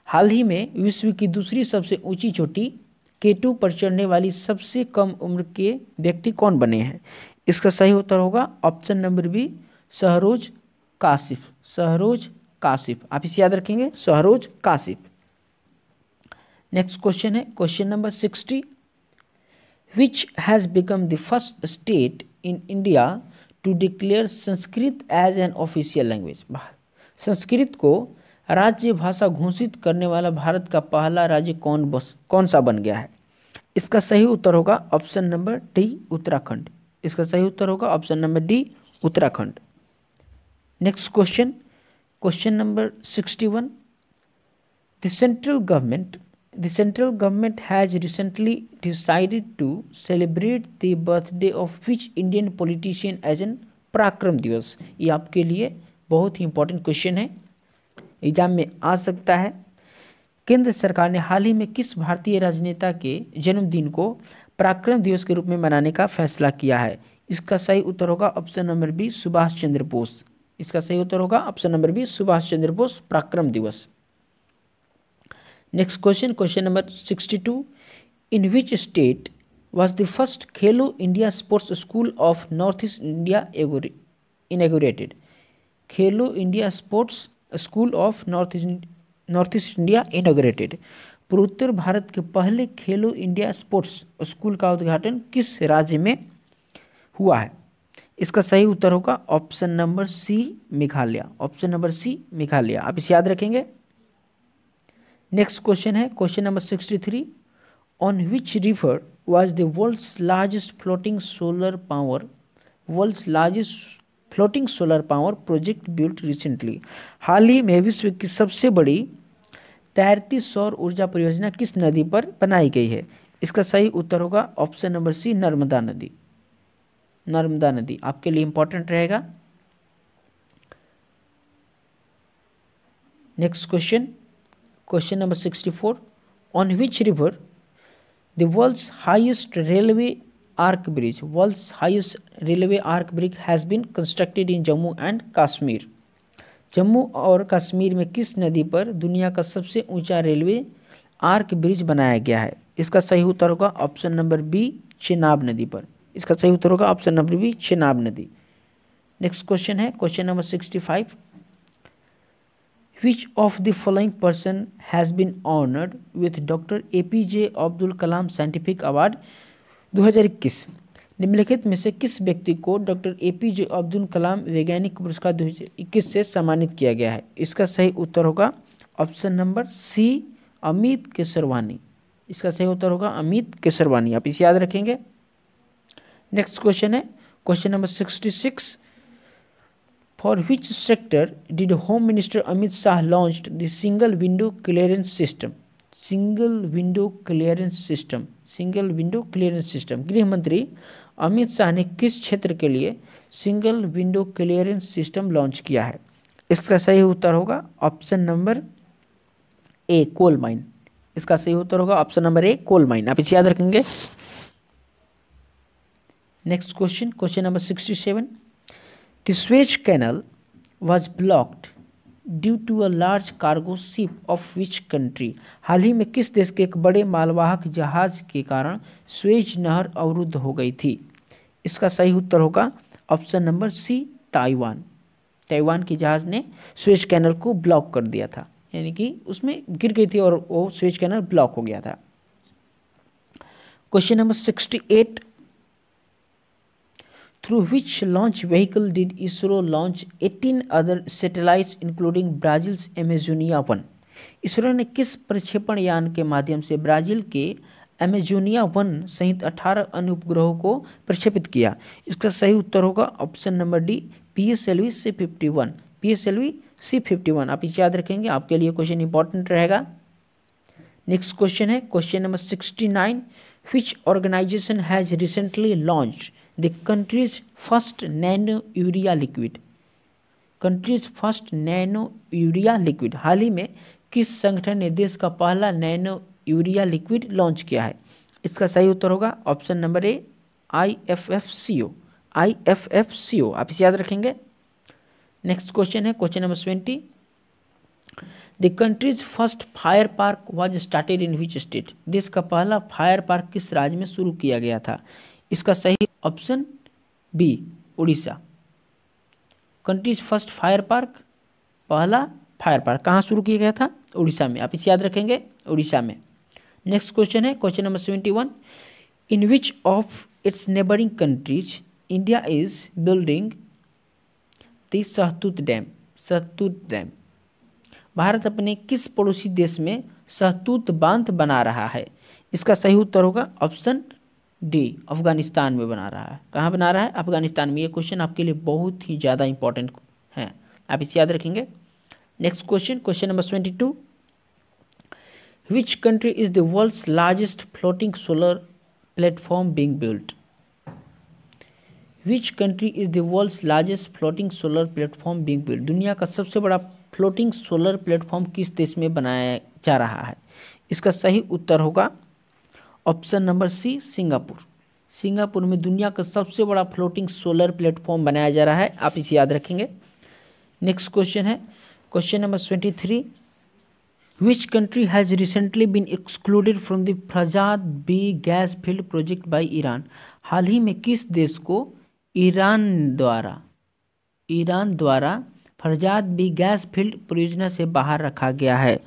A: हाल ही में विश्व की दूसरी सबसे ऊंची चोटी K2 पर चढ़ने वाली सबसे कम उम्र के व्यक्ति कौन बने हैं? इसका सही उत्तर होगा option number B, Shehroze Kashif. Shehroze Kashif, आप इसे याद रखेंगे, शहरोज काशिफ। नेक्स्ट क्वेश्चन है question number 60, which has become the first state in India to declare Sanskrit as an official language? Sanskrit को राज्य भाषा घोषित करने वाला भारत का पहला राज्य कौन सा बन गया है? इसका सही उत्तर होगा ऑप्शन नंबर डी, उत्तराखंड। इसका सही उत्तर होगा option number D, Uttarakhand. Next question question number 61, the central government has recently decided to celebrate the birthday of which Indian politician as an पराक्रम दिवस? ये आपके लिए बहुत ही इंपॉर्टेंट क्वेश्चन है, एग्जाम में आ सकता है। केंद्र सरकार ने हाल ही में किस भारतीय राजनेता के जन्मदिन को पराक्रम दिवस के रूप में मनाने का फैसला किया है? इसका सही उत्तर होगा option number B, Subhash Chandra Bose. इसका सही उत्तर होगा option number B, Subhash Chandra Bose, Parakram Diwas. Next question question number 62, in which state was the first Khelo India sports school of north east India inaugurated? Khelo India sports school of north east India inaugurated, पूर्वोत्तर भारत के पहले खेलो India sports school का उद्घाटन किस राज्य में हुआ है? इसका सही उत्तर होगा option number C, Meghalaya. Option number C, Meghalaya. आप इसे याद रखेंगे। नेक्स्ट क्वेश्चन है question number 63। On which river was the world's largest floating solar power project built recently? हाल ही में विश्व की सबसे बड़ी तैरती सौर ऊर्जा परियोजना किस नदी पर बनाई गई है? इसका सही उत्तर होगा ऑप्शन नंबर सी, नर्मदा नदी। नर्मदा नदी आपके लिए इंपॉर्टेंट रहेगा। Next question, question number 64। On which river the world's highest railway arch bridge has been constructed in Jammu and Kashmir? Jammu और कश्मीर में किस नदी पर दुनिया का सबसे ऊंचा रेलवे आर्क ब्रिज बनाया गया है? इसका सही उत्तर होगा ऑप्शन नंबर बी, चेनाब नदी पर। इसका सही उत्तर होगा ऑप्शन नंबर बी, चेनाब नदी। नेक्स्ट क्वेश्चन है question number 65। Which of the following person has been honoured with doctor APJ Abdul Kalam scientific award 2021? निम्नलिखित में से किस व्यक्ति को डॉक्टर APJ अब्दुल कलाम वैज्ञानिक पुरस्कार 2021 से सम्मानित किया गया है? इसका सही उत्तर होगा option number C, Amit Kesarwani. इसका सही उत्तर होगा अमित केसरवानी। आप इसे याद रखेंगे। नेक्स्ट क्वेश्चन है question number 66। For which sector did home minister Amit Shah launched the single window clearance system? Single window clearance system गृह मंत्री अमित शाह ने किस क्षेत्र के लिए single window clearance system launch किया है? इसका सही उत्तर होगा option number A, coal mine. इसका सही उत्तर होगा option number A, coal mine. आप इसे याद रखेंगे। Next question, question number 67। The Suez canal was blocked due to a large cargo ship of which country? हाल ही में किस देश के एक बड़े मालवाहक जहाज के कारण स्वेज नहर अवरुद्ध हो गई थी? इसका सही उत्तर होगा option number C, Taiwan. Taiwan के जहाज ने स्वेज कैनल को ब्लॉक कर दिया था, यानी कि उसमें गिर गई थी और वो स्वेज कैनल ब्लॉक हो गया था। Question number 68। Through which launch vehicle did ISRO launch 18 other satellites including Brazil's Amazonia 1? ISRO ने किस प्रक्षेपण यान के माध्यम से ब्राजील के एमेजोनिया 1 सहित 18 अन्य उपग्रहों को प्रक्षेपित किया? इसका सही उत्तर होगा option number D, PSLV C-51। PSLV C-51 आप इसे याद रखेंगे, आपके लिए क्वेश्चन इंपॉर्टेंट रहेगा। नेक्स्ट क्वेश्चन है question number 69। Which organisation has recently launched the country's first nano urea liquid? हाल ही में किस संगठन ने देश का पहला नैनो यूरिया लिक्विड लॉन्च किया है? इसका सही उत्तर होगा ऑप्शन नंबर ए, IFFCO। आप इसे याद रखेंगे। नेक्स्ट क्वेश्चन है question number 70। The country's first fire park was started in which state? देश का पहला फायर पार्क किस राज्य में शुरू किया गया था? इसका सही option B, Orissa. Country's first fire park, पहला फायर पार्क कहाँ शुरू किया गया था? उड़ीसा में। आप इसे याद रखेंगे, उड़ीसा में। नेक्स्ट क्वेश्चन है question number 71। In which of its neighbouring countries India is building the सहतूत डैम? भारत अपने किस पड़ोसी देश में सहतूत बांध बना रहा है? इसका सही उत्तर होगा ऑप्शन डी, अफगानिस्तान में बना रहा है। कहाँ बना रहा है? अफगानिस्तान में। ये क्वेश्चन आपके लिए बहुत ही ज़्यादा इंपॉर्टेंट है, आप इसे याद रखेंगे। Next question, question number 72। Which country is the world's largest floating solar platform being built? Which country is the world's largest floating solar platform being built? दुनिया का सबसे बड़ा फ्लोटिंग सोलर प्लेटफॉर्म किस देश में बनाया जा रहा है? इसका सही उत्तर होगा option number C, Singapore. Singapore में दुनिया का सबसे बड़ा फ्लोटिंग सोलर प्लेटफॉर्म बनाया जा रहा है, आप इसे याद रखेंगे। नेक्स्ट क्वेश्चन है question number 23। Which country has recently been excluded from the Farzad B gas field project by Iran? हाल ही में किस देश को ईरान द्वारा फरजाद बी गैस फील्ड परियोजना से बाहर रखा गया है?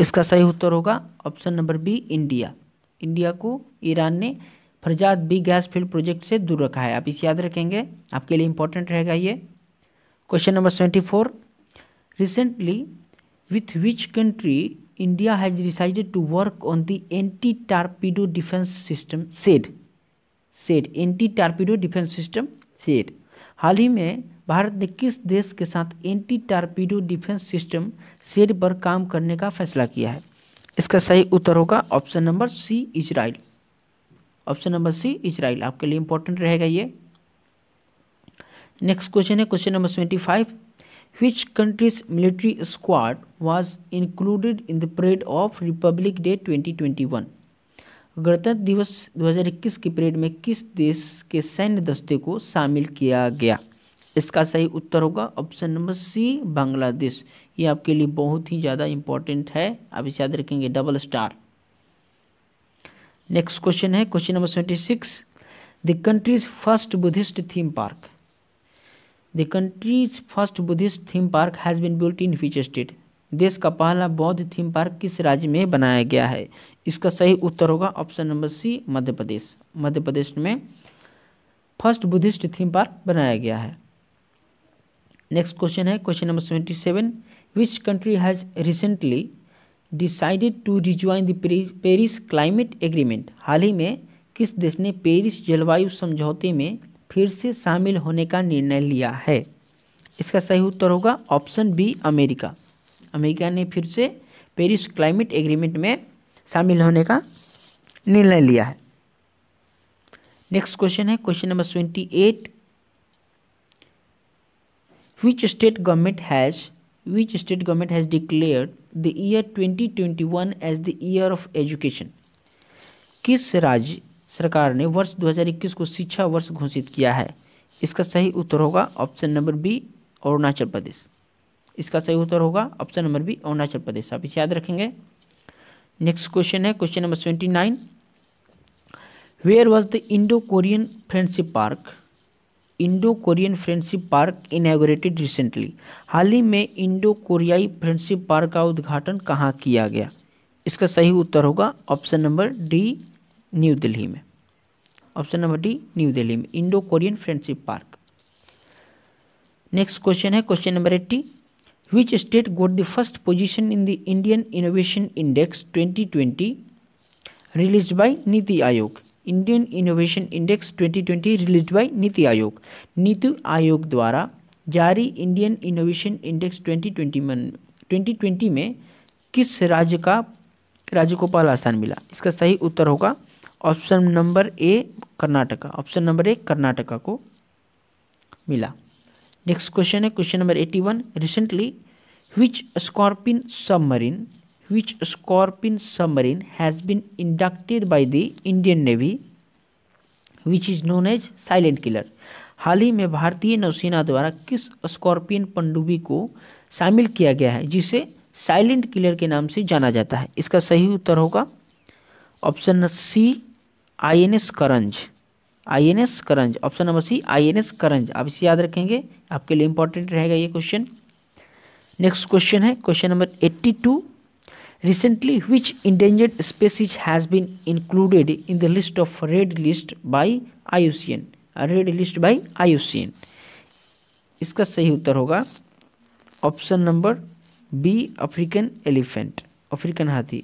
A: इसका सही उत्तर होगा option number B, India. India को ईरान ने Farzad B gas field project से दूर रखा है। आप इसे याद रखेंगे, आपके लिए इंपॉर्टेंट रहेगा ये। Question number 24, recently with which country India has decided to work on the anti-torpedo defense system SAD anti-torpedo defense system SAD। हाल ही में भारत ने किस देश के साथ anti torpedo defence system SAD पर काम करने का फैसला किया है? इसका सही उत्तर होगा option number C, Israel. Option number C, Israel, आपके लिए इंपॉर्टेंट रहेगा ये। नेक्स्ट क्वेश्चन है question number 25, Which country's military squad was included in the parade of Republic Day 2021? गणतंत्र दिवस 2021 की परेड में किस देश के सैन्य दस्ते को शामिल किया गया? इसका सही उत्तर होगा ऑप्शन नंबर सी, बांग्लादेश। ये आपके लिए बहुत ही ज़्यादा इंपॉर्टेंट है, आप इसे याद रखेंगे, डबल स्टार। नेक्स्ट क्वेश्चन है question number 26, the country's first Buddhist theme park. The country's first Buddhist theme park has been built in which state? देश का पहला बौद्ध थीम पार्क किस राज्य में बनाया गया है? इसका सही उत्तर होगा ऑप्शन नंबर सी, मध्य प्रदेश। मध्य प्रदेश में फर्स्ट बुद्धिस्ट थीम पार्क बनाया गया है। नेक्स्ट क्वेश्चन है question number 27, which country has recently decided to rejoin the Paris climate agreement? हाल ही में किस देश ने पेरिस जलवायु समझौते में फिर से शामिल होने का निर्णय लिया है? इसका सही उत्तर होगा ऑप्शन बी, अमेरिका। अमेरिका ने फिर से पेरिस क्लाइमेट एग्रीमेंट में शामिल होने का निर्णय लिया है। नेक्स्ट क्वेश्चन है question number 28, which state government has declared the year 2021 as the year of education? किस राज्य सरकार ने वर्ष 2021 को शिक्षा वर्ष घोषित किया है? इसका सही उत्तर होगा option number B, Arunachal Pradesh. इसका सही उत्तर होगा option number B, Arunachal Pradesh, आप इसे याद रखेंगे। नेक्स्ट क्वेश्चन है question number 29, where was the Indo Korean friendship park? Indo Korean friendship park inaugurated recently. हाल ही में इंडो कोरियाई फ्रेंडशिप पार्क का उद्घाटन कहाँ किया गया? इसका सही उत्तर होगा option number D, new Delhi में। Option number D, new Delhi में Indo Korean friendship park. Next question है question number 80, which state got the first position in the Indian innovation index 2020 released by NITI Aayog? Indian innovation index 2020 released by NITI Aayog. NITI Aayog द्वारा जारी Indian innovation index 2020 में किस राज्य को पहला स्थान मिला? इसका सही उत्तर होगा option number A, Karnataka. Option number A, Karnataka को मिला। नेक्स्ट क्वेश्चन है question number 81, recently which scorpion submarine has been inducted by the Indian navy which is known as silent killer? हाल ही में भारतीय नौसेना द्वारा किस स्कॉर्पियन पनडुब्बी को शामिल किया गया है जिसे साइलेंट किलर के नाम से जाना जाता है? इसका सही उत्तर होगा option C, INS Karanj. INS Karanj, option number C, INS Karanj, आप इसे याद रखेंगे, आपके लिए इंपॉर्टेंट रहेगा ये क्वेश्चन। नेक्स्ट क्वेश्चन है question number 82, recently which endangered species has been included in the list of red list by IUCN? इसका सही उत्तर होगा option number B, African elephant, African हाथी।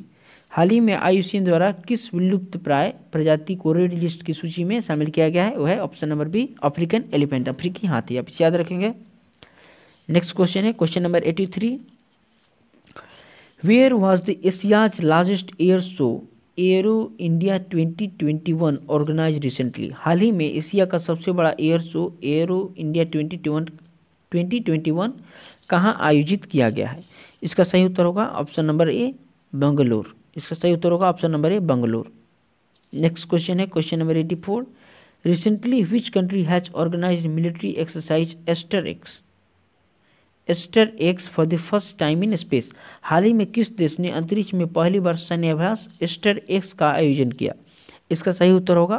A: हाल ही में IUCN द्वारा किस विलुप्त प्राय प्रजाति को रेड लिस्ट की सूची में शामिल किया गया है? वो है option number B, African elephant, अफ्रीकी हाथी, आप इसे याद रखेंगे। नेक्स्ट क्वेश्चन है question number 83, where was the Asia's largest air show Aero India 2021 organise recently? हाल ही में एशिया का सबसे बड़ा एयर शो एरो इंडिया 2021 कहाँ आयोजित किया गया है? इसका सही उत्तर होगा ऑप्शन नंबर ए, बेंगलुरु। इसका सही उत्तर होगा option number A, Bengaluru. Next question है question number 84, recently which country has organised military exercise Aster X for the first time in space? हाल ही में किस देश ने अंतरिक्ष में पहली बार सैन्य अभ्यास एस्टर एक्स का आयोजन किया? इसका सही उत्तर होगा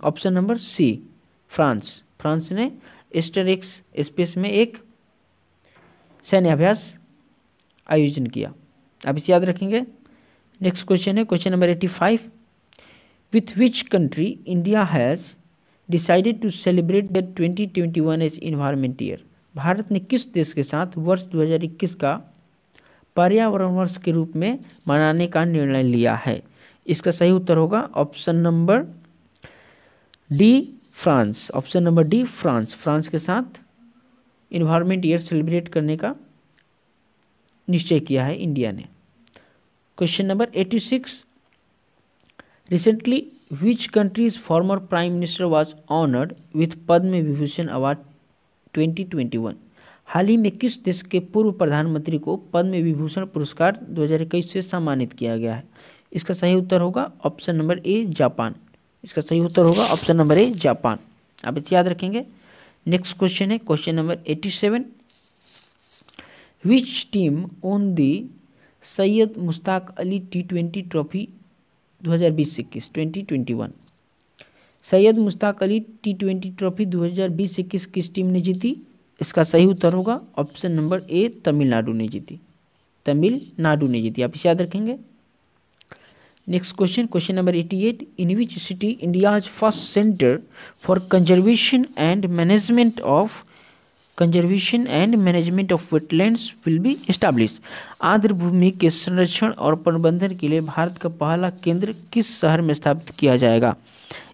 A: option number C, France. France ने एस्टर एक्स स्पेस में एक सैन्य अभ्यास आयोजन किया। आप इसे याद रखेंगे। नेक्स्ट क्वेश्चन है question number 85, with which country India has decided to celebrate the 2021 as environment year. भारत ने किस देश के साथ वर्ष 2021 का पर्यावरण वर्ष के रूप में मनाने का निर्णय लिया है। इसका सही उत्तर होगा option number D France. Option number D France. France के साथ इन्वायरमेंट ईयर सेलिब्रेट करने का निश्चय किया है इंडिया ने। Question number 86, recently which countries former prime minister was honoured with Padma Vibhushan award 2021। हाल ही में किस देश के पूर्व प्रधानमंत्री को पद्म विभूषण पुरस्कार 2021 से सम्मानित किया गया है। इसका सही उत्तर होगा ऑप्शन नंबर ए जापान। इसका सही उत्तर होगा ऑप्शन नंबर ए जापान। आप इसे याद रखेंगे। नेक्स्ट क्वेश्चन है question number 87, which team own the Syed Mushtaq Ali T20 trophy 2020-21 2021। Syed Mushtaq Ali T20 trophy 2020-21 किस टीम ने जीती। इसका सही उत्तर होगा ऑप्शन नंबर ए तमिलनाडु ने जीती। तमिलनाडु ने जीती। आप इसे याद रखेंगे। Next question question number 88, in which city India's first centre for conservation and management of wetlands will be establish. आर्द्र भूमि के संरक्षण और प्रबंधन के लिए भारत का पहला केंद्र किस शहर में स्थापित किया जाएगा।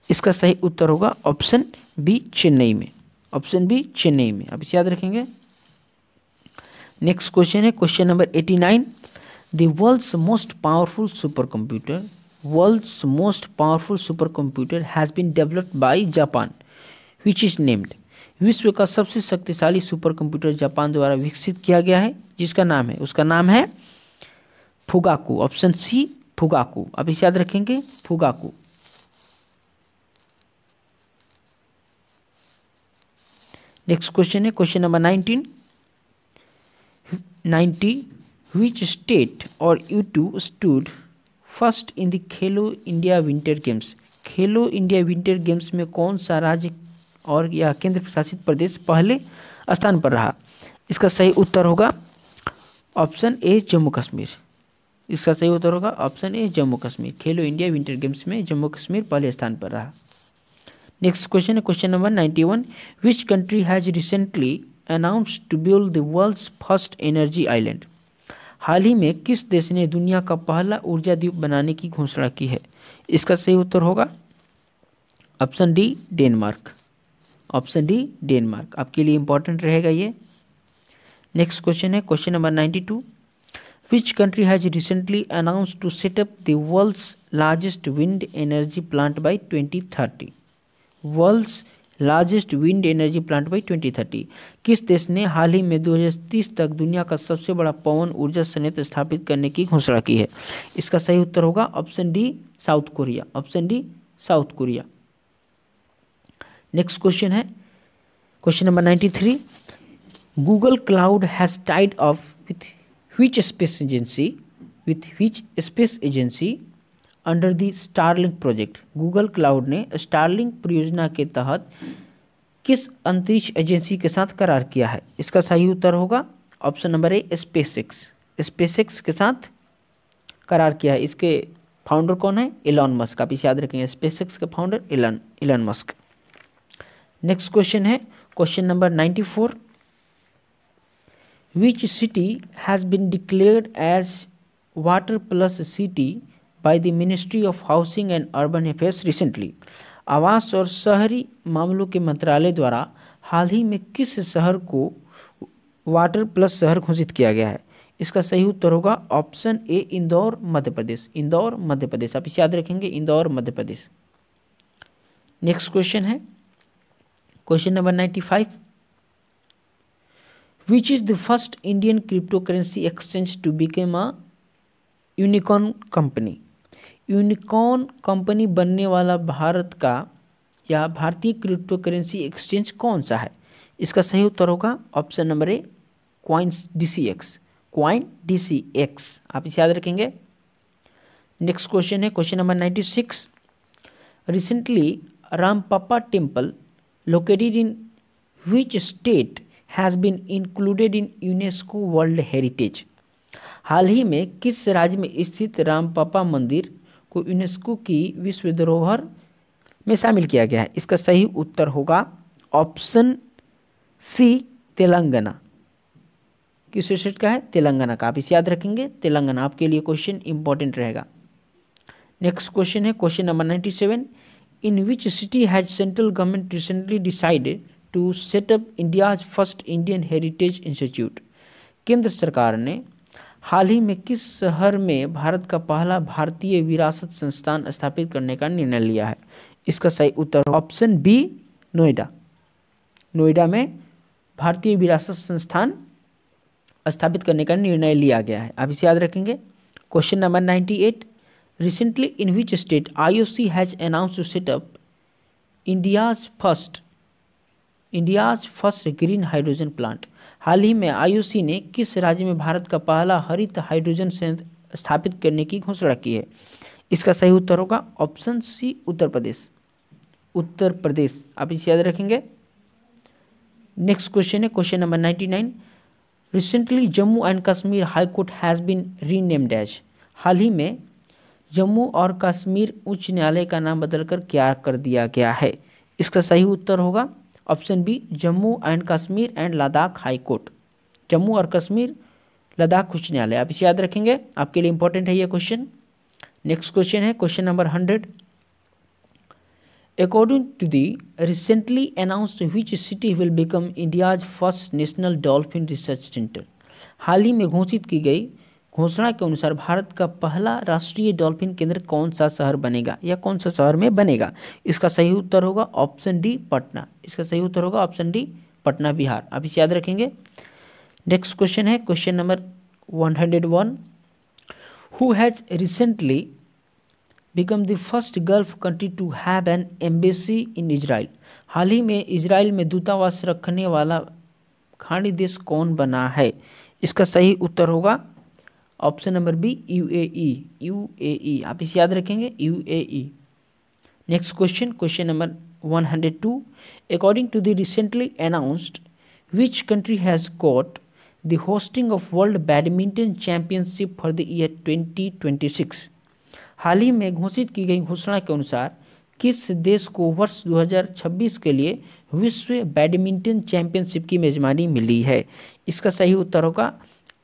A: इसका सही उत्तर होगा ऑप्शन बी चेन्नई में। ऑप्शन बी चेन्नई में। आप इसे याद रखेंगे। नेक्स्ट क्वेश्चन है question number 89, the world's most powerful super computer has been developed by Japan which is named. विश्व का सबसे शक्तिशाली सुपर कंप्यूटर जापान द्वारा विकसित किया गया है, जिसका नाम है, उसका नाम है फुगाकू। Option C Fugaku. आप इसे याद रखेंगे फुगाकू। नेक्स्ट क्वेश्चन है क्वेश्चन नंबर 90, विच स्टेट और U2 stood first in the Khelo India winter games. Khelo India winter games में कौन सा राज्य और या केंद्र शासित प्रदेश पहले स्थान पर रहा। इसका सही उत्तर होगा ऑप्शन ए जम्मू कश्मीर। इसका सही उत्तर होगा ऑप्शन ए जम्मू कश्मीर। खेलो इंडिया विंटर गेम्स में जम्मू कश्मीर पहले स्थान पर रहा। नेक्स्ट क्वेश्चन है question number 91, which country has recently announced to build the world's first energy island. हाल ही में किस देश ने दुनिया का पहला ऊर्जा द्वीप बनाने की घोषणा की है। इसका सही उत्तर होगा option D Denmark. Option D Denmark आपके लिए इंपॉर्टेंट रहेगा ये। नेक्स्ट क्वेश्चन है question number 92, which country has recently announced to set up the world's largest wind energy plant by 2030। World's largest wind energy plant by 2030। किस देश ने हाल ही में 2030 तक दुनिया का सबसे बड़ा पवन ऊर्जा संयंत्र स्थापित करने की घोषणा की है। इसका सही उत्तर होगा option D South Korea. Option D South Korea. Next question है question number 93, Google cloud has tied up with which space agency under the Starlink project. Google cloud ने स्टारलिंक परियोजना के तहत किस अंतरिक्ष एजेंसी के साथ करार किया है। इसका सही उत्तर होगा ऑप्शन नंबर ए स्पेसएक्स। स्पेसएक्स के साथ करार किया है। इसके फाउंडर कौन है, एलन मस्क। आप इसे याद रखेंगे, स्पेसएक्स के founder Elon Musk. Next question है question number 94, which city has been declared as water plus city by the ministry of housing and urban affairs recently. आवास और शहरी मामलों के मंत्रालय द्वारा हाल ही में किस शहर को वाटर प्लस शहर घोषित किया गया है। इसका सही उत्तर होगा ऑप्शन ए इंदौर मध्य प्रदेश। इंदौर मध्य प्रदेश। आप इसे याद रखेंगे, इंदौर मध्य प्रदेश। नेक्स्ट क्वेश्चन है question number 95, which is the first Indian crypto currency exchange to become a unicorn company. Unicorn company बनने वाला भारत का या भारतीय क्रिप्टो करेंसी एक्सचेंज कौन सा है। इसका सही उत्तर होगा option number A coin DCX। Coin DCX। आप इसे याद रखेंगे। नेक्स्ट क्वेश्चन है question number 96, recently Ramappa temple located in which state has been included in UNESCO world heritage. हाल ही में किस राज्य में स्थित रामपापा मंदिर को यूनेस्को की विश्व धरोहर में शामिल किया गया है? इसका सही उत्तर होगा ऑप्शन सी, तेलंगाना। किस स्टेट का है? तेलंगाना का। आप इसे याद रखेंगे, तेलंगाना। आपके लिए क्वेश्चन इंपॉर्टेंट रहेगा। नेक्स्ट क्वेश्चन है question number 97। In which city has central government recently decided to set up India's first Indian heritage institute? केंद्र सरकार ने हाल ही में किस शहर में भारत का पहला भारतीय विरासत संस्थान स्थापित करने का निर्णय लिया है? इसका सही उत्तर ऑप्शन बी, नोएडा। नोएडा में भारतीय विरासत संस्थान स्थापित करने का निर्णय लिया गया है। आप इसे याद रखेंगे। Question number 98। Recently in which state IOC has announce to set up India's first green hydrogen plant? हाल ही में IOC ने किस राज्य में भारत का पहला हरित हाइड्रोजन संयंत्र स्थापित करने की घोषणा की है? इसका सही उत्तर होगा ऑप्शन सी, उत्तर प्रदेश। उत्तर प्रदेश। आप इसे याद रखेंगे। नेक्स्ट क्वेश्चन है question number 99। Recently Jammu and Kashmir high court has been renamed as? हाल ही में जम्मू और कश्मीर उच्च न्यायालय का नाम बदलकर क्या कर दिया गया है? इसका सही उत्तर होगा option B, Jammu and Kashmir and Ladakh high court. Jammu और कश्मीर लद्दाख उच्च न्यायालय। आप इसे याद रखेंगे, आपके लिए इंपॉर्टेंट है ये क्वेश्चन। नेक्स्ट क्वेश्चन है question number 100। According to the recently announced which city will become India's first national dolphin research centre? हाल ही में घोषित की गई घोषणा के अनुसार भारत का पहला राष्ट्रीय डॉल्फिन केंद्र कौन सा शहर बनेगा या कौन सा शहर में बनेगा? इसका सही उत्तर होगा ऑप्शन डी, पटना। इसका सही उत्तर होगा ऑप्शन डी, पटना, बिहार। आप इसे याद रखेंगे। नेक्स्ट क्वेश्चन है question number 101। Who has recently become the first gulf country to have an embassy in Israel? हाल ही में इजराइल में दूतावास रखने वाला खाड़ी देश कौन बना है? इसका सही उत्तर होगा ऑप्शन नंबर बी, UAE। आप इसे याद रखेंगे, UAE। Next question question number 102। According to the recently announced which country has got the hosting of world badminton championship for the year 2026? हाल ही में घोषित की गई घोषणा के अनुसार किस देश को वर्ष 2026 के लिए विश्व बैडमिंटन चैंपियनशिप की मेजबानी मिली है? इसका सही उत्तर होगा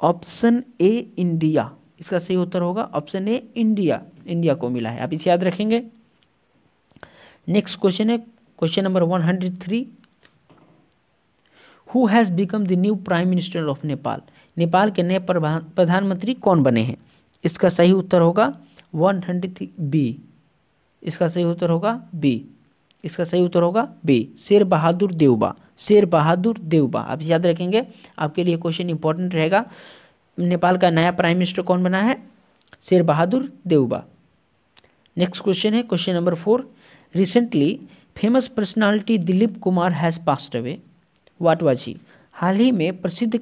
A: ऑप्शन ए, इंडिया। इसका सही उत्तर होगा ऑप्शन ए, इंडिया। इंडिया को मिला है। आप इसे याद रखेंगे। नेक्स्ट क्वेश्चन है question number 103। Who has become the new prime minister of Nepal? Nepal के नए प्रधानमंत्री कौन बने हैं? इसका सही उत्तर होगा 103 बी। इसका सही उत्तर होगा बी। इसका सही उत्तर होगा बी, शेर बहादुर देउबा। शेर बहादुर देउबा। आप याद रखेंगे, आपके लिए क्वेश्चन इंपॉर्टेंट रहेगा। नेपाल का नया प्राइम मिनिस्टर कौन बना है? शेर बहादुर देउबा। नेक्स्ट क्वेश्चन है question number 4। Recently famous personality Dilip Kumar has passed away, what was he? हाल ही में प्रसिद्ध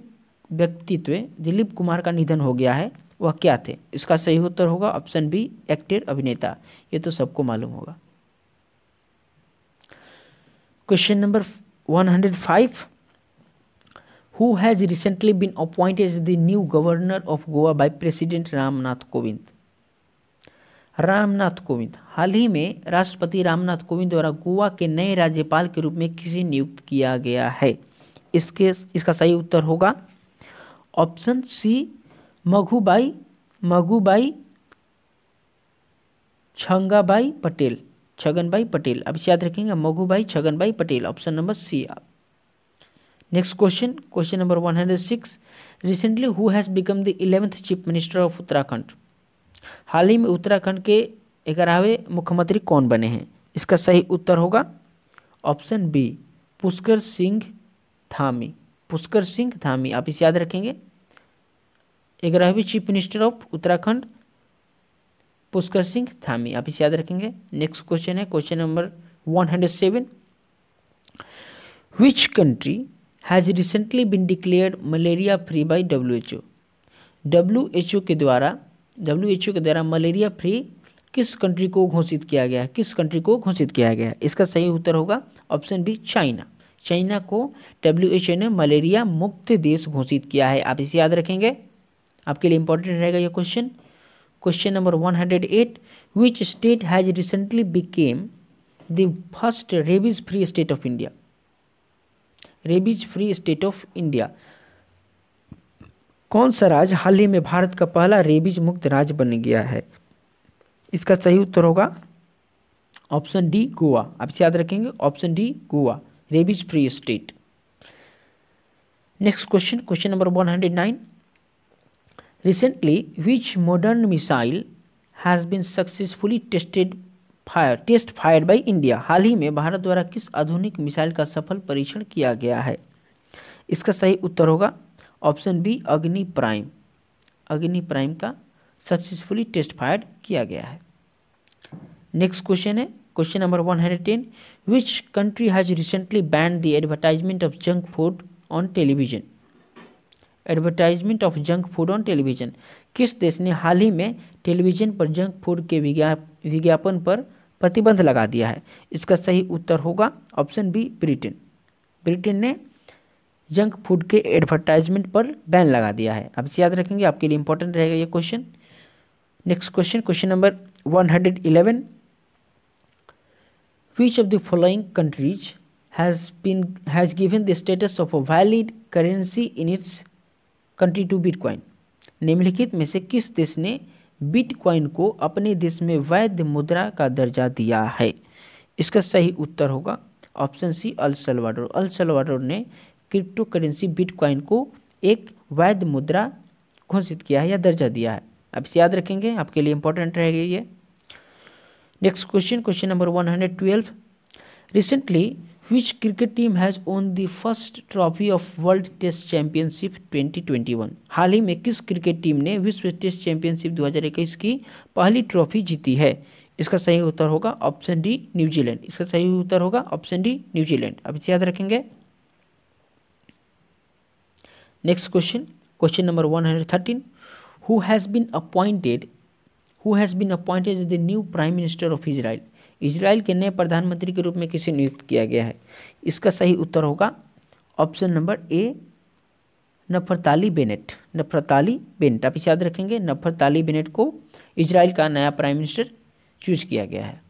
A: व्यक्तित्व दिलीप कुमार का निधन हो गया है, वह क्या थे? इसका सही उत्तर होगा ऑप्शन बी, एक्टर, अभिनेता। ये तो सबको मालूम होगा। Question number 105। Who has recently been appointed as the new governor of Goa by President Ramnath Kovind? Ramnath Kovind हाल ही में राष्ट्रपति रामनाथ कोविंद द्वारा गोवा के नए राज्यपाल के रूप में किसे नियुक्त किया गया है? इसका सही उत्तर होगा ऑप्शन सी, मघुबाई छगनभाई पटेल। अब याद रखेंगे, Mangubhai Chhaganbhai Patel. Option number C. Next question question number 106। Recently who has become the 11th chief minister of Uttarakhand? हाल ही में उत्तराखंड के 11वें मुख्यमंत्री कौन बने हैं? इसका सही उत्तर होगा ऑप्शन बी, पुष्कर सिंह धामी। आप इसे याद रखेंगे। 11वीं chief minister of Uttarakhand Pushkar Singh Dhami. आप इसे याद रखेंगे। नेक्स्ट क्वेश्चन है question number 107। Which country has recently been declared malaria free by WHO? WHO के द्वारा मलेरिया फ्री किस कंट्री को घोषित किया गया है? इसका सही उत्तर होगा ऑप्शन बी, चाइना को WHO ने मलेरिया मुक्त देश घोषित किया है। आप इसे याद रखेंगे। आपके लिए इंपॉर्टेंट रहेगा ये question. Question number 108, which state has recently became the first rabies free state of India? Rabies free state of India, कौन सा राज्य हाल ही में भारत का पहला रेबीज मुक्त राज्य बन गया है? इसका सही उत्तर होगा ऑप्शन डी, गोवा। आप इसे याद रखेंगे, option D, Goa, rabies free state. Next question, question number 109, recently which modern missile has been successfully test fired by India? हाल ही में भारत द्वारा किस आधुनिक मिसाइल का सफल परीक्षण किया गया है? इसका सही उत्तर होगा ऑप्शन बी, अग्नि प्राइम। अग्नि प्राइम का सक्सेसफुली टेस्ट फायर्ड किया गया है। नेक्स्ट क्वेश्चन है question number 110, which country has recently band the advertisement of junk food on television? Advertisement of junk food on television, किस देश ने हाल ही में टेलीविजन पर जंक फूड के विज्ञापन पर प्रतिबंध लगा दिया है? इसका सही उत्तर होगा ऑप्शन बी, ब्रिटेन। ब्रिटेन ने जंक फूड के एडवर्टाइजमेंट पर बैन लगा दिया है। आप इसे याद रखेंगे, आपके लिए इंपॉर्टेंट रहेगा ये question. Next question, question number 111, which of the following countries has given the status of a valid currency in its country to Bitcoin? निम्नलिखित में से किस देश ने बिटकॉइन को अपने देश में वैध मुद्रा का दर्जा दिया है? इसका सही उत्तर होगा option C, El Salvador. El Salvador ने क्रिप्टो करेंसी बिटकॉइन को एक वैध मुद्रा घोषित किया है या दर्जा दिया है। आप इसे याद रखेंगे, आपके लिए इंपॉर्टेंट रहेगा ये। Next question, question number 112, recently which cricket team has won the first trophy of world test championship 2021? हाल ही में किस क्रिकेट टीम ने विश्व टेस्ट चैंपियनशिप 2021 की पहली ट्रॉफी जीती है? इसका सही उत्तर होगा ऑप्शन डी, न्यूजीलैंड। इसका सही उत्तर होगा ऑप्शन डी, न्यूजीलैंड। अब इसे याद रखेंगे। Next question, question number 113, who has been appointed as the new prime minister of Israel? Israel के नए प्रधानमंत्री के रूप में किसे नियुक्त किया गया है? इसका सही उत्तर होगा option number A, Naftali Bennett. Naftali Bennett, आप इसे याद रखेंगे, नफरताली बेनेट को इजराइल का नया प्राइम मिनिस्टर चूज किया गया है।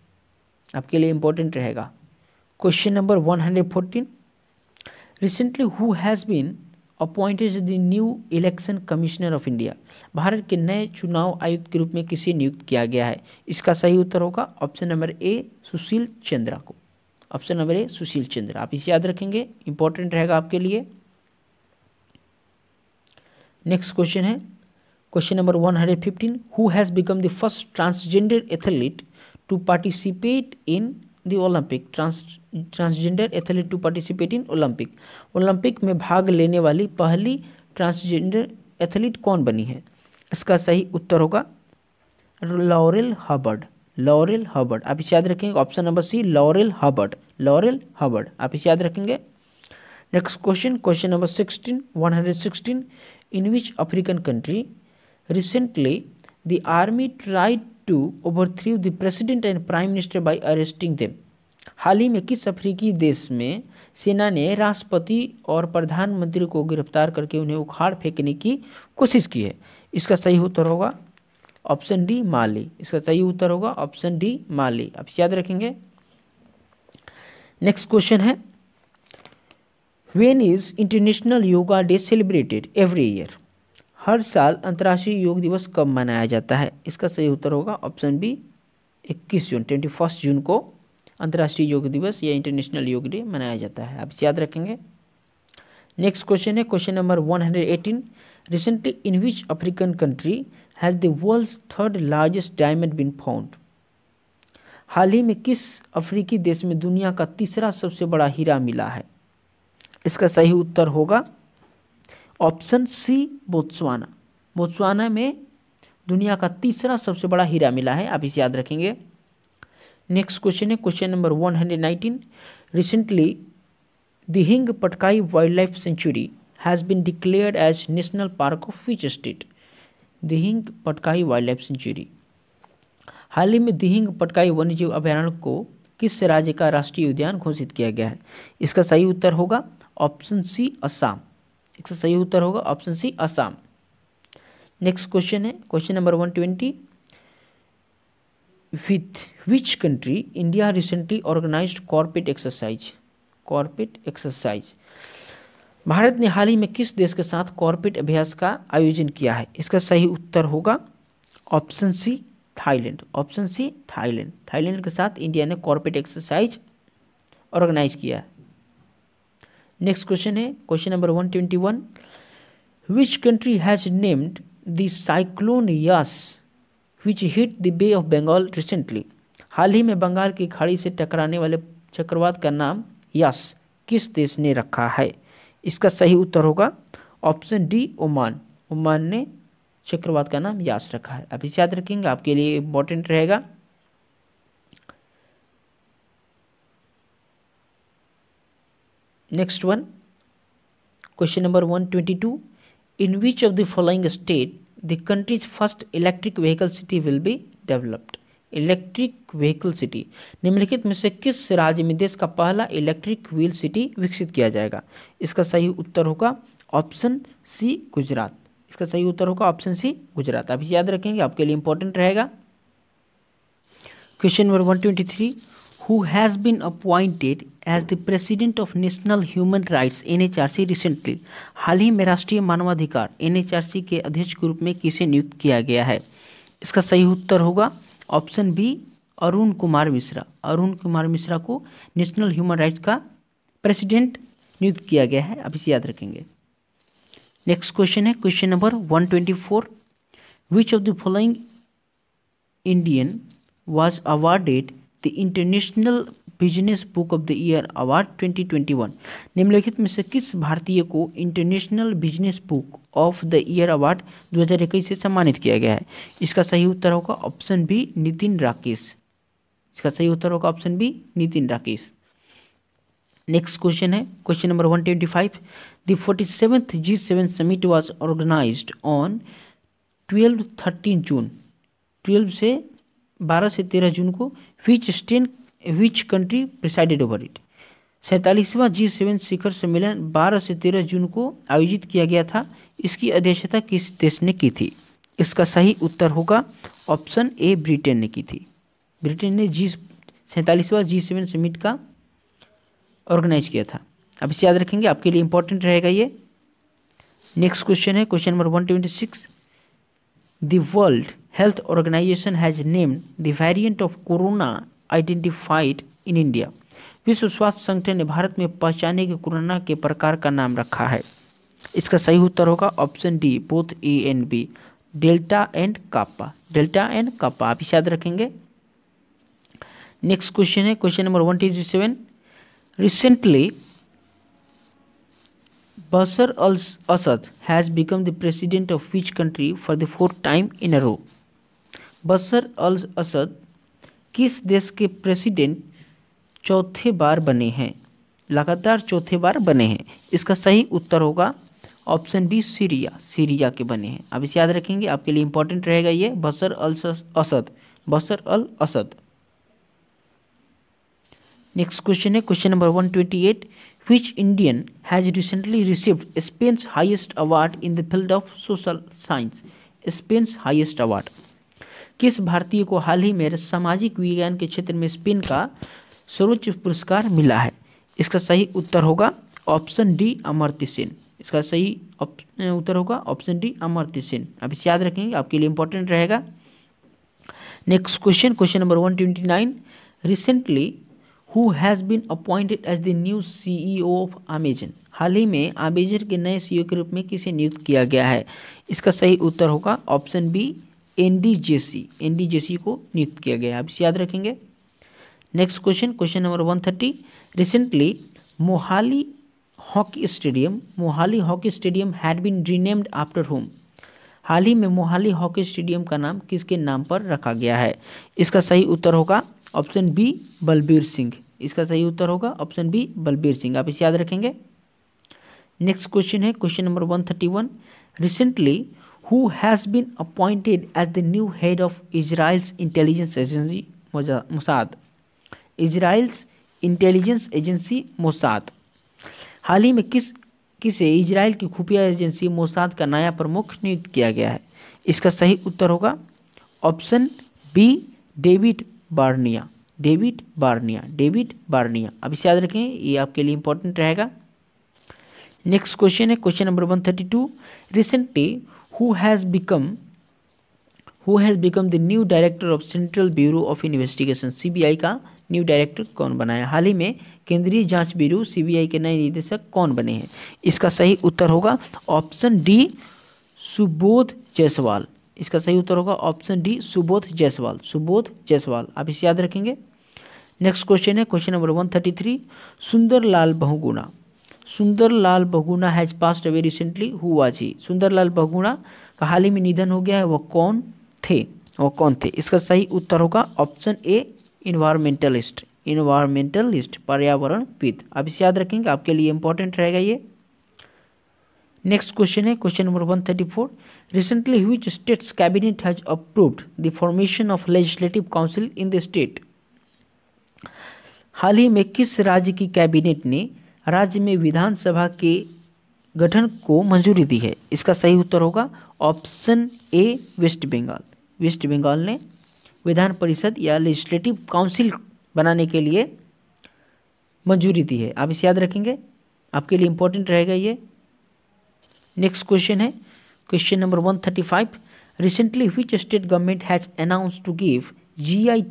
A: आपके लिए इंपॉर्टेंट रहेगा। Question number 114, recently who has been appointed the new election commissioner of India? Bharat के नए चुनाव आयुक्त के रूप में किसे नियुक्त किया गया है? इसका सही उत्तर होगा option number A, Sushil Chandra को। Option number A, Sushil Chandra. आप इसे याद रखेंगे, इंपॉर्टेंट रहेगा आपके लिए। नेक्स्ट क्वेश्चन है question number 115, who has become the first transgender athlete to participate in the Olympic? Transgender athlete to participate in Olympic, Olympic में भाग लेने वाली पहली ट्रांसजेंडर एथलीट कौन बनी है? इसका सही उत्तर होगा लॉरेल हबर्ड। लॉरेल हबर्ड, आप इसे याद रखेंगे, option number C, Laurel Hubbard. Laurel Hubbard, आप इसे याद रखेंगे। Next question, question number 116, in which African country recently the army tried to overthrow the president and prime minister by arresting them? हाल ही में किस अफ्रीकी देश में सेना ने राष्ट्रपति और प्रधानमंत्री को गिरफ्तार करके उन्हें उखाड़ फेंकने की कोशिश की है? इसका सही उत्तर होगा ऑप्शन डी, माली। इसका सही उत्तर होगा ऑप्शन डी, माली। आप याद रखेंगे। नेक्स्ट क्वेश्चन है, when is international yoga day celebrated every year? हर साल अंतर्राष्ट्रीय योग दिवस कब मनाया जाता है? इसका सही उत्तर होगा ऑप्शन बी, 21 जून, 21 जून को अंतर्राष्ट्रीय योग दिवस या इंटरनेशनल योग डे मनाया जाता है। आप इसे याद रखेंगे। नेक्स्ट क्वेश्चन है question number 118, recently in which African country has the world's third largest diamond been found? हाल ही में किस अफ्रीकी देश में दुनिया का तीसरा सबसे बड़ा हीरा मिला है? इसका सही उत्तर होगा ऑप्शन सी, बोत्सवाना। बोत्सवाना में दुनिया का तीसरा सबसे बड़ा हीरा मिला है। आप इसे याद रखेंगे। नेक्स्ट क्वेश्चन है क्वेश्चन नंबर 119, रिसेंटली द हिंग Patkai wild life sanctuary has been declared as national park of which state? Dihing Patkai wild life sanctuary, हाल ही में दिहिंग पटकाई वन्यजीव अभयारण्य को किस राज्य का राष्ट्रीय उद्यान घोषित किया गया है? इसका सही उत्तर होगा ऑप्शन सी, असम। इसका सही उत्तर होगा option C, Assam. Next question है question number 120, with which country India recently organised corporate exercise. Bharat ने हाल ही में किस देश के साथ कॉर्पोरेट अभ्यास का आयोजन किया है? इसका सही उत्तर होगा option C Thailand. Option C Thailand. Thailand के साथ इंडिया ने कॉर्पोरेट एक्सरसाइज ऑर्गेनाइज किया है। नेक्स्ट क्वेश्चन है question number 121, which country has named the cyclone Yaas which hit the bay of Bengal recently. हाल ही में बंगाल की खाड़ी से टकराने वाले चक्रवात का नाम यास किस देश ने रखा है? इसका सही उत्तर होगा ऑप्शन डी ओमान। ओमान ने चक्रवात का नाम यास रखा है। आप इसे याद रखेंगे, आपके लिए इंपॉर्टेंट रहेगा। Next one question number 122, in which of the following state the country's first electric vehicle city will be developed. Electric vehicle city, निम्नलिखित में से किस राज्य में देश का पहला इलेक्ट्रिक व्हील सिटी विकसित किया जाएगा? इसका सही उत्तर होगा ऑप्शन सी गुजरात। इसका सही उत्तर होगा ऑप्शन सी गुजरात। आप इसे याद रखेंगे, आपके लिए इंपॉर्टेंट रहेगा। Question number 123, who has been appointed as the president of national human rights NHRC recently. हाल ही में राष्ट्रीय मानवाधिकार NHRC के अध्यक्ष के रूप में किसे नियुक्त किया गया है? इसका सही उत्तर होगा ऑप्शन बी अरुण कुमार मिश्रा। अरुण कुमार मिश्रा को नेशनल ह्यूमन राइट्स का प्रेसिडेंट नियुक्त किया गया है। आप इसे याद रखेंगे। नेक्स्ट क्वेश्चन है question number 124, which of the following Indian was awarded the International Business Book of the Year Award 2021। निम्नलिखित में से किस भारतीय को international business book of the year award 2021 से सम्मानित किया गया है? इसका सही उत्तर होगा ऑप्शन बी नितिन राकेश। इसका सही उत्तर होगा option B Nitin Rakesh. Next question है question number 125, the 47th G7 summit was organised on 12-13 June. 12 से 12 से 13 जून को which country presided over it. 47वां G7 शिखर सम्मेलन 12 से 13 जून को आयोजित किया गया था। इसकी अध्यक्षता किस देश ने की थी? इसका सही उत्तर होगा ऑप्शन ए ब्रिटेन ने की थी। ब्रिटेन ने 47वां G7 समिट का ऑर्गेनाइज किया था। अब इसे याद रखेंगे, आपके लिए इंपॉर्टेंट रहेगा ये। नेक्स्ट क्वेश्चन है question number 126, the world health organisation has named the variant of corona identified in India. विश्व स्वास्थ्य संगठन ने भारत में पहचाने के कोरोना के प्रकार का नाम रखा है। इसका सही उत्तर होगा option D both A and B, delta and kappa. Delta and kappa, आप इसे याद रखेंगे। नेक्स्ट क्वेश्चन है question number 127, recently Bashar al-Assad has become the president of which country for the 4th time in a row? बशर अल असद किस देश के president चौथे बार बने हैं? लगातार चौथे बार बने हैं। इसका सही उत्तर होगा ऑप्शन बी सीरिया। सीरिया के बने हैं। आप इसे याद रखेंगे, आपके लिए इंपॉर्टेंट रहेगा ये बशर अल असद। बशर अल असद। नेक्स्ट क्वेश्चन है question number 128, which Indian has recently received Spain's highest award in the field of social science? Spain's highest award, किस भारतीय को हाल ही में सामाजिक विज्ञान के क्षेत्र में स्पेन का सर्वोच्च पुरस्कार मिला है? इसका सही उत्तर होगा ऑप्शन डी अमर्त्य सेन। इसका सही उत्तर होगा ऑप्शन डी अमर्त्य सेन। आप इसे याद रखेंगे, आपके लिए इंपॉर्टेंट रहेगा। Next question question number 129, recently Who has been appointed as the new CEO of Amazon? हाल ही में अमेजन के नए CEO के रूप में किसे नियुक्त किया गया है? इसका सही उत्तर होगा ऑप्शन बी एनडी जेसी को नियुक्त किया गया है। आप इसे याद रखेंगे। Next question question number 130, recently Mohali hockey stadium had been renamed after whom. हाल ही में मोहाली हॉकी स्टेडियम का नाम किसके नाम पर रखा गया है? इसका सही उत्तर होगा ऑप्शन बी बलबीर सिंह। इसका सही उत्तर होगा ऑप्शन बी बलबीर सिंह। आप इसे याद रखेंगे। नेक्स्ट क्वेश्चन है question number 131, recently who has been appointed as the new head of Israel's intelligence agency Mossad. Israel's intelligence agency Mossad हाल ही में किसे इजराइल की खुफिया एजेंसी मोसाद का नया प्रमुख नियुक्त किया गया है? इसका सही उत्तर होगा option B David Barnea. David Barnea, David Barnea. अब इसे याद रखें, ये आपके लिए इंपॉर्टेंट रहेगा। नेक्स्ट क्वेश्चन है question number 132। Recently who has become the new director of central bureau of investigation. CBI का न्यू डायरेक्टर कौन बना है? हाल ही में केंद्रीय जांच ब्यूरो सीबीआई के नए निदेशक कौन बने हैं? इसका सही उत्तर होगा ऑप्शन डी सुबोध जायसवाल। इसका सही उत्तर होगा ऑप्शन डी सुबोध जायसवाल। सुबोध जायसवाल, आप इसे याद रखेंगे। नेक्स्ट क्वेश्चन है question number 133। Sunderlal Bahuguna. Sunderlal Bahuguna has passed away recently, who was he? Sunderlal Bahuguna का हाल ही में निधन हो गया है, वो कौन थे? वो कौन थे? इसका सही उत्तर होगा ऑप्शन ए इन्वायरमेंटलिस्ट। इन्वायरमेंटलिस्ट, पर्यावरणविद। आप इसे याद रखेंगे, आपके लिए इंपॉर्टेंट रहेगा ये। नेक्स्ट क्वेश्चन है question number 134। Recently which state's cabinet has approved the formation of legislative council in the state. हाल ही में किस राज्य की कैबिनेट ने राज्य में विधानसभा के गठन को मंजूरी दी है? इसका सही उत्तर होगा ऑप्शन ए वेस्ट बंगाल। वेस्ट बंगाल ने विधान परिषद या लेजिस्लेटिव काउंसिल बनाने के लिए मंजूरी दी है। आप इसे याद रखेंगे, आपके लिए इंपॉर्टेंट रहेगा ये। नेक्स्ट क्वेश्चन है question number 135। Recently which state government has announced to give GI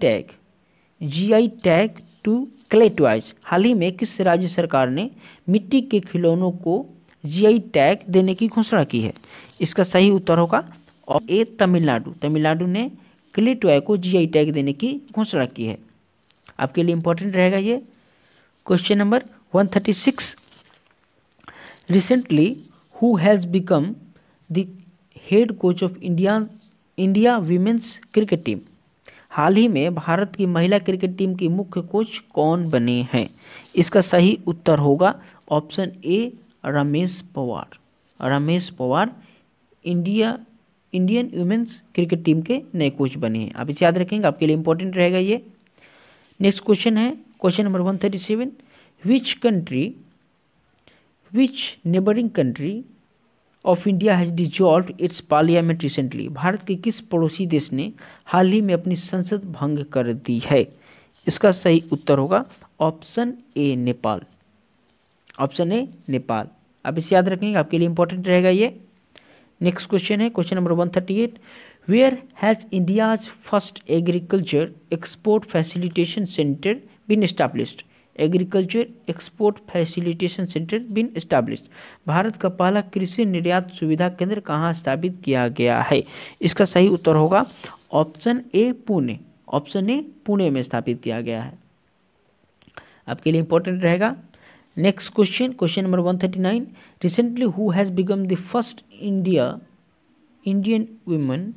A: tag to clay toys. हाल ही में किस राज्य सरकार ने मिट्टी के खिलौनों को जीआई टैग देने की घोषणा की है? इसका सही उत्तर होगा ए तमिलनाडु। तमिलनाडु ने क्ले टॉय को जीआई टैग देने की घोषणा की है। आपके लिए इंपॉर्टेंट रहेगा ये। Question number 136। Recently who has become the head coach of India women's cricket team. हाल ही में भारत की महिला क्रिकेट टीम की मुख्य कोच कौन बने हैं? इसका सही उत्तर होगा option A Ramesh Pawar. Ramesh Pawar Indian women's cricket team के नए कोच बने हैं। आप इसे याद रखेंगे, आपके लिए इंपॉर्टेंट रहेगा ये। नेक्स्ट क्वेश्चन है question number 137। Which neighbouring country of India has dissolved it's parliament recently. Bharat के किस पड़ोसी देश ने हाल ही में अपनी संसद भंग कर दी है? इसका सही उत्तर होगा option A Nepal. Option A Nepal. आप इसे याद रखेंगे, आपके लिए इंपॉर्टेंट रहेगा ये। नेक्स्ट क्वेश्चन है question number 138। Where has India's first agriculture export facilitation centre been established. Agriculture export facilitation centre been established. Bharat का पहला कृषि निर्यात सुविधा केंद्र कहाँ स्थापित किया गया है? इसका सही उत्तर होगा option A Pune. Option A Pune में स्थापित किया गया है। आपके लिए इंपॉर्टेंट रहेगा। Next question question number 139। Recently who has become the first Indian women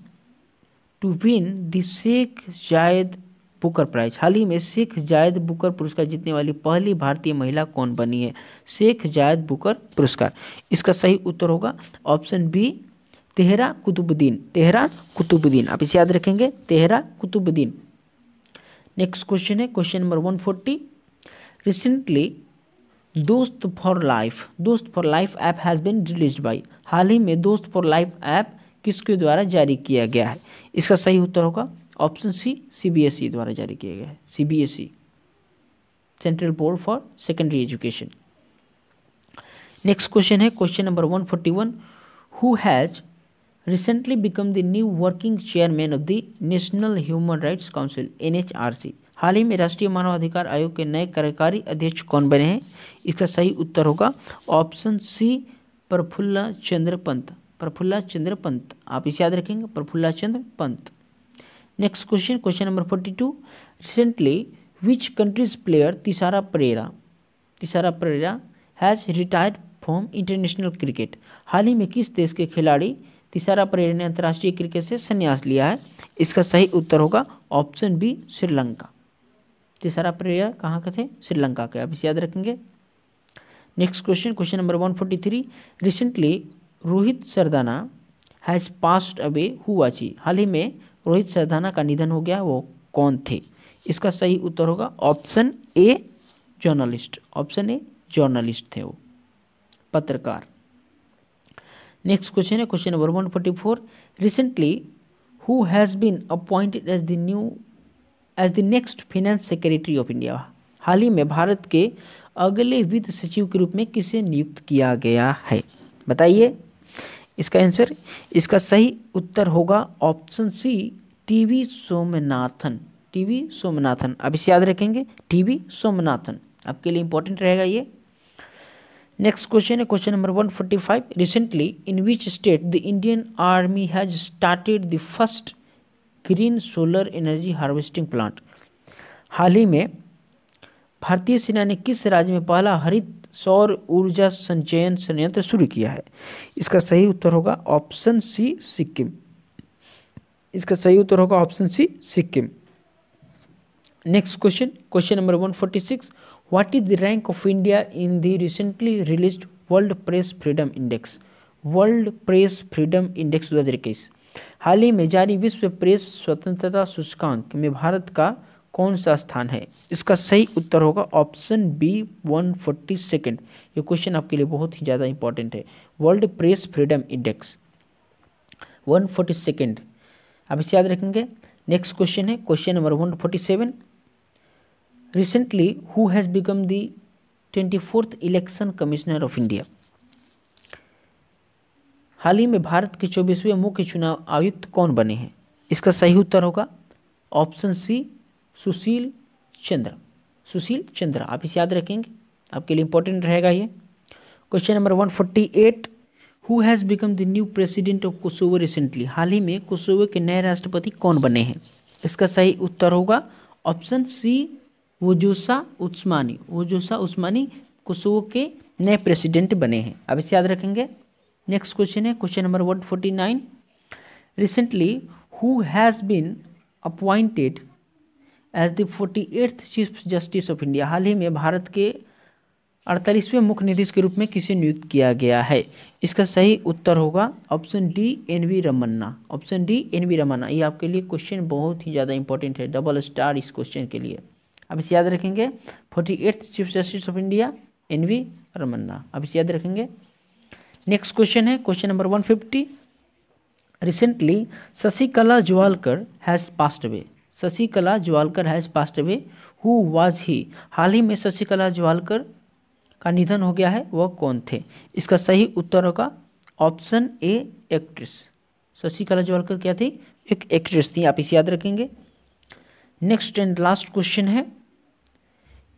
A: to win the Sheikh Zayed Booker prize. हाल ही में शेख जायद बुकर पुरस्कार जीतने वाली पहली भारतीय महिला कौन बनी है? शेख जायद बुकर पुरस्कार। इसका सही उत्तर होगा ऑप्शन बी तेहरा कुतुबुद्दीन। तेहरा कुतुबुद्दीन, आप इसे याद रखेंगे, तेहरा कुतुबुद्दीन। नेक्स्ट क्वेश्चन है question number 140। Recently Dost for life app has been released by. हाल ही में दोस्त फॉर लाइफ ऐप किसके द्वारा जारी किया गया है? इसका सही उत्तर होगा ऑप्शन सी सीबीएसई द्वारा जारी किया गया है। CBSE, central board for secondary education. Next question है question number 141। Who has recently become the new working chairman of the national human rights council NHRC. हाल ही में राष्ट्रीय मानवाधिकार आयोग के नए कार्यकारी अध्यक्ष कौन बने हैं? इसका सही उत्तर होगा ऑप्शन सी प्रफुल्ला चंद्र पंत। प्रफुल्ला चंद्र पंत, आप इसे याद रखेंगे, Prafulla Chandra Pant. Next question question number 42। Recently which country's player Thisara Perera has retired from international cricket. हाल ही में किस देश के खिलाड़ी तिसारा परेरा ने अंतर्राष्ट्रीय क्रिकेट से संन्यास लिया है? इसका सही उत्तर होगा ऑप्शन बी श्रीलंका। तिसारा परेरा कहाँ के थे? श्रीलंका के, आप इसे याद रखेंगे। Next question question number 143। Recently Rohit Sardana has passed away, who was he. हाल ही में रोहित सरदाना का निधन हो गया, वो कौन थे? इसका सही उत्तर होगा option A journalist. Option A journalist थे, वो पत्रकार। नेक्स्ट क्वेश्चन है question number 144। Recently who has been appointed as the next finance secretary of India. हाल ही में भारत के अगले वित्त सचिव के रूप में किसे नियुक्त किया गया है, बताइए इसका आंसर। इसका सही उत्तर होगा option C, TV Somanathan. TV Somanathan, आप इसे याद रखेंगे, टीवी सोमनाथन आपके लिए इंपॉर्टेंट रहेगा ये। नेक्स्ट क्वेश्चन है question number 145। Recently in which state the Indian army has started the first green solar energy harvesting plant. हाल ही में भारतीय सेना ने किस राज्य में पहला हरित सौर ऊर्जा संचयन संयंत्र शुरू किया है? इसका सही उत्तर होगा ऑप्शन सी, सिक्किम। इसका सही उत्तर होगा option C, Sikkim. Next question question number 146। What is the rank of India in the recently released world press freedom index? World press freedom index 2021। हाल ही में जारी विश्व प्रेस स्वतंत्रता सूचकांक में भारत का कौन सा स्थान है? इसका सही उत्तर होगा ऑप्शन बी, 142। ये क्वेश्चन आपके लिए बहुत ही ज़्यादा इंपॉर्टेंट है। वर्ल्ड प्रेस फ्रीडम इंडेक्स 142, आप इसे याद रखेंगे। नेक्स्ट क्वेश्चन है question number 147। Recently who has become the 24th election commissioner of India? हाल ही में भारत के 24वें मुख्य चुनाव आयुक्त कौन बने हैं? इसका सही उत्तर होगा ऑप्शन सी, सुशील चंद्र। सुशील चंद्र, आप इसे याद रखेंगे, आपके लिए इंपॉर्टेंट रहेगा ये। Question number 148। Who has become the new president of Kosovo recently? हाल ही में कोसोवो के नए राष्ट्रपति कौन बने हैं? इसका सही उत्तर होगा ऑप्शन सी, वोजोसा उस्मानी। वोजोसा उस्मानी कोसोवो के नए प्रेसिडेंट बने हैं, आप इसे याद रखेंगे। नेक्स्ट क्वेश्चन है question number 149। Recently who has been appointed as the 48th chief justice of India? हाल ही में भारत के 48वें मुख्य न्यायाधीश के रूप में किसे नियुक्त किया गया है? इसका सही उत्तर होगा option D, NV. Ramana. Option D, NV. Ramana. ये आपके लिए क्वेश्चन बहुत ही ज़्यादा इंपॉर्टेंट है, डबल स्टार इस क्वेश्चन के लिए, आप इसे याद रखेंगे। 48th chief justice of India, N V. Ramana, आप इसे याद रखेंगे। नेक्स्ट क्वेश्चन है question number 150। Recently Shashikala Jawalkar has passed away. Shashikala Jawalkar has passed away, who was he? हाल ही में शशिकला ज्वालकर का निधन हो गया है, वह कौन थे? इसका सही उत्तर होगा ऑप्शन ए, एक्ट्रेस। शशिकला ज्वालकर क्या थी? एक एक्ट्रेस थी, आप इसे याद रखेंगे। नेक्स्ट एंड लास्ट क्वेश्चन है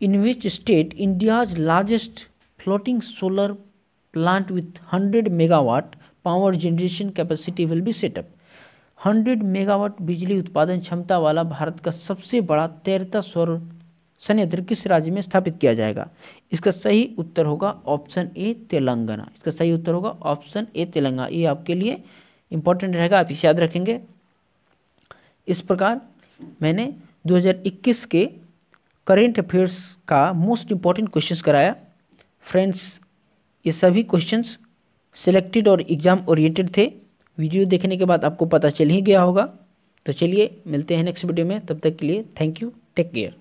A: in which state India's largest floating solar plant with 100 megawatt power generation capacity will be set up? 100 megawatt बिजली उत्पादन क्षमता वाला भारत का सबसे बड़ा तैरता सौर संयंत्र किस राज्य में स्थापित किया जाएगा? इसका सही उत्तर होगा ऑप्शन ए, तेलंगाना। इसका सही उत्तर होगा ऑप्शन ए, तेलंगाना। ये आपके लिए इंपॉर्टेंट रहेगा, आप इसे याद रखेंगे। इस प्रकार मैंने 2021 के करेंट अफेयर्स का मोस्ट इंपॉर्टेंट क्वेश्चंस कराया। फ्रेंड्स, ये सभी क्वेश्चंस सिलेक्टेड और एग्जाम ओरिएंटेड थे। वीडियो देखने के बाद आपको पता चल ही गया होगा। तो चलिए मिलते हैं नेक्स्ट वीडियो में, तब तक के लिए थैंक यू, टेक केयर।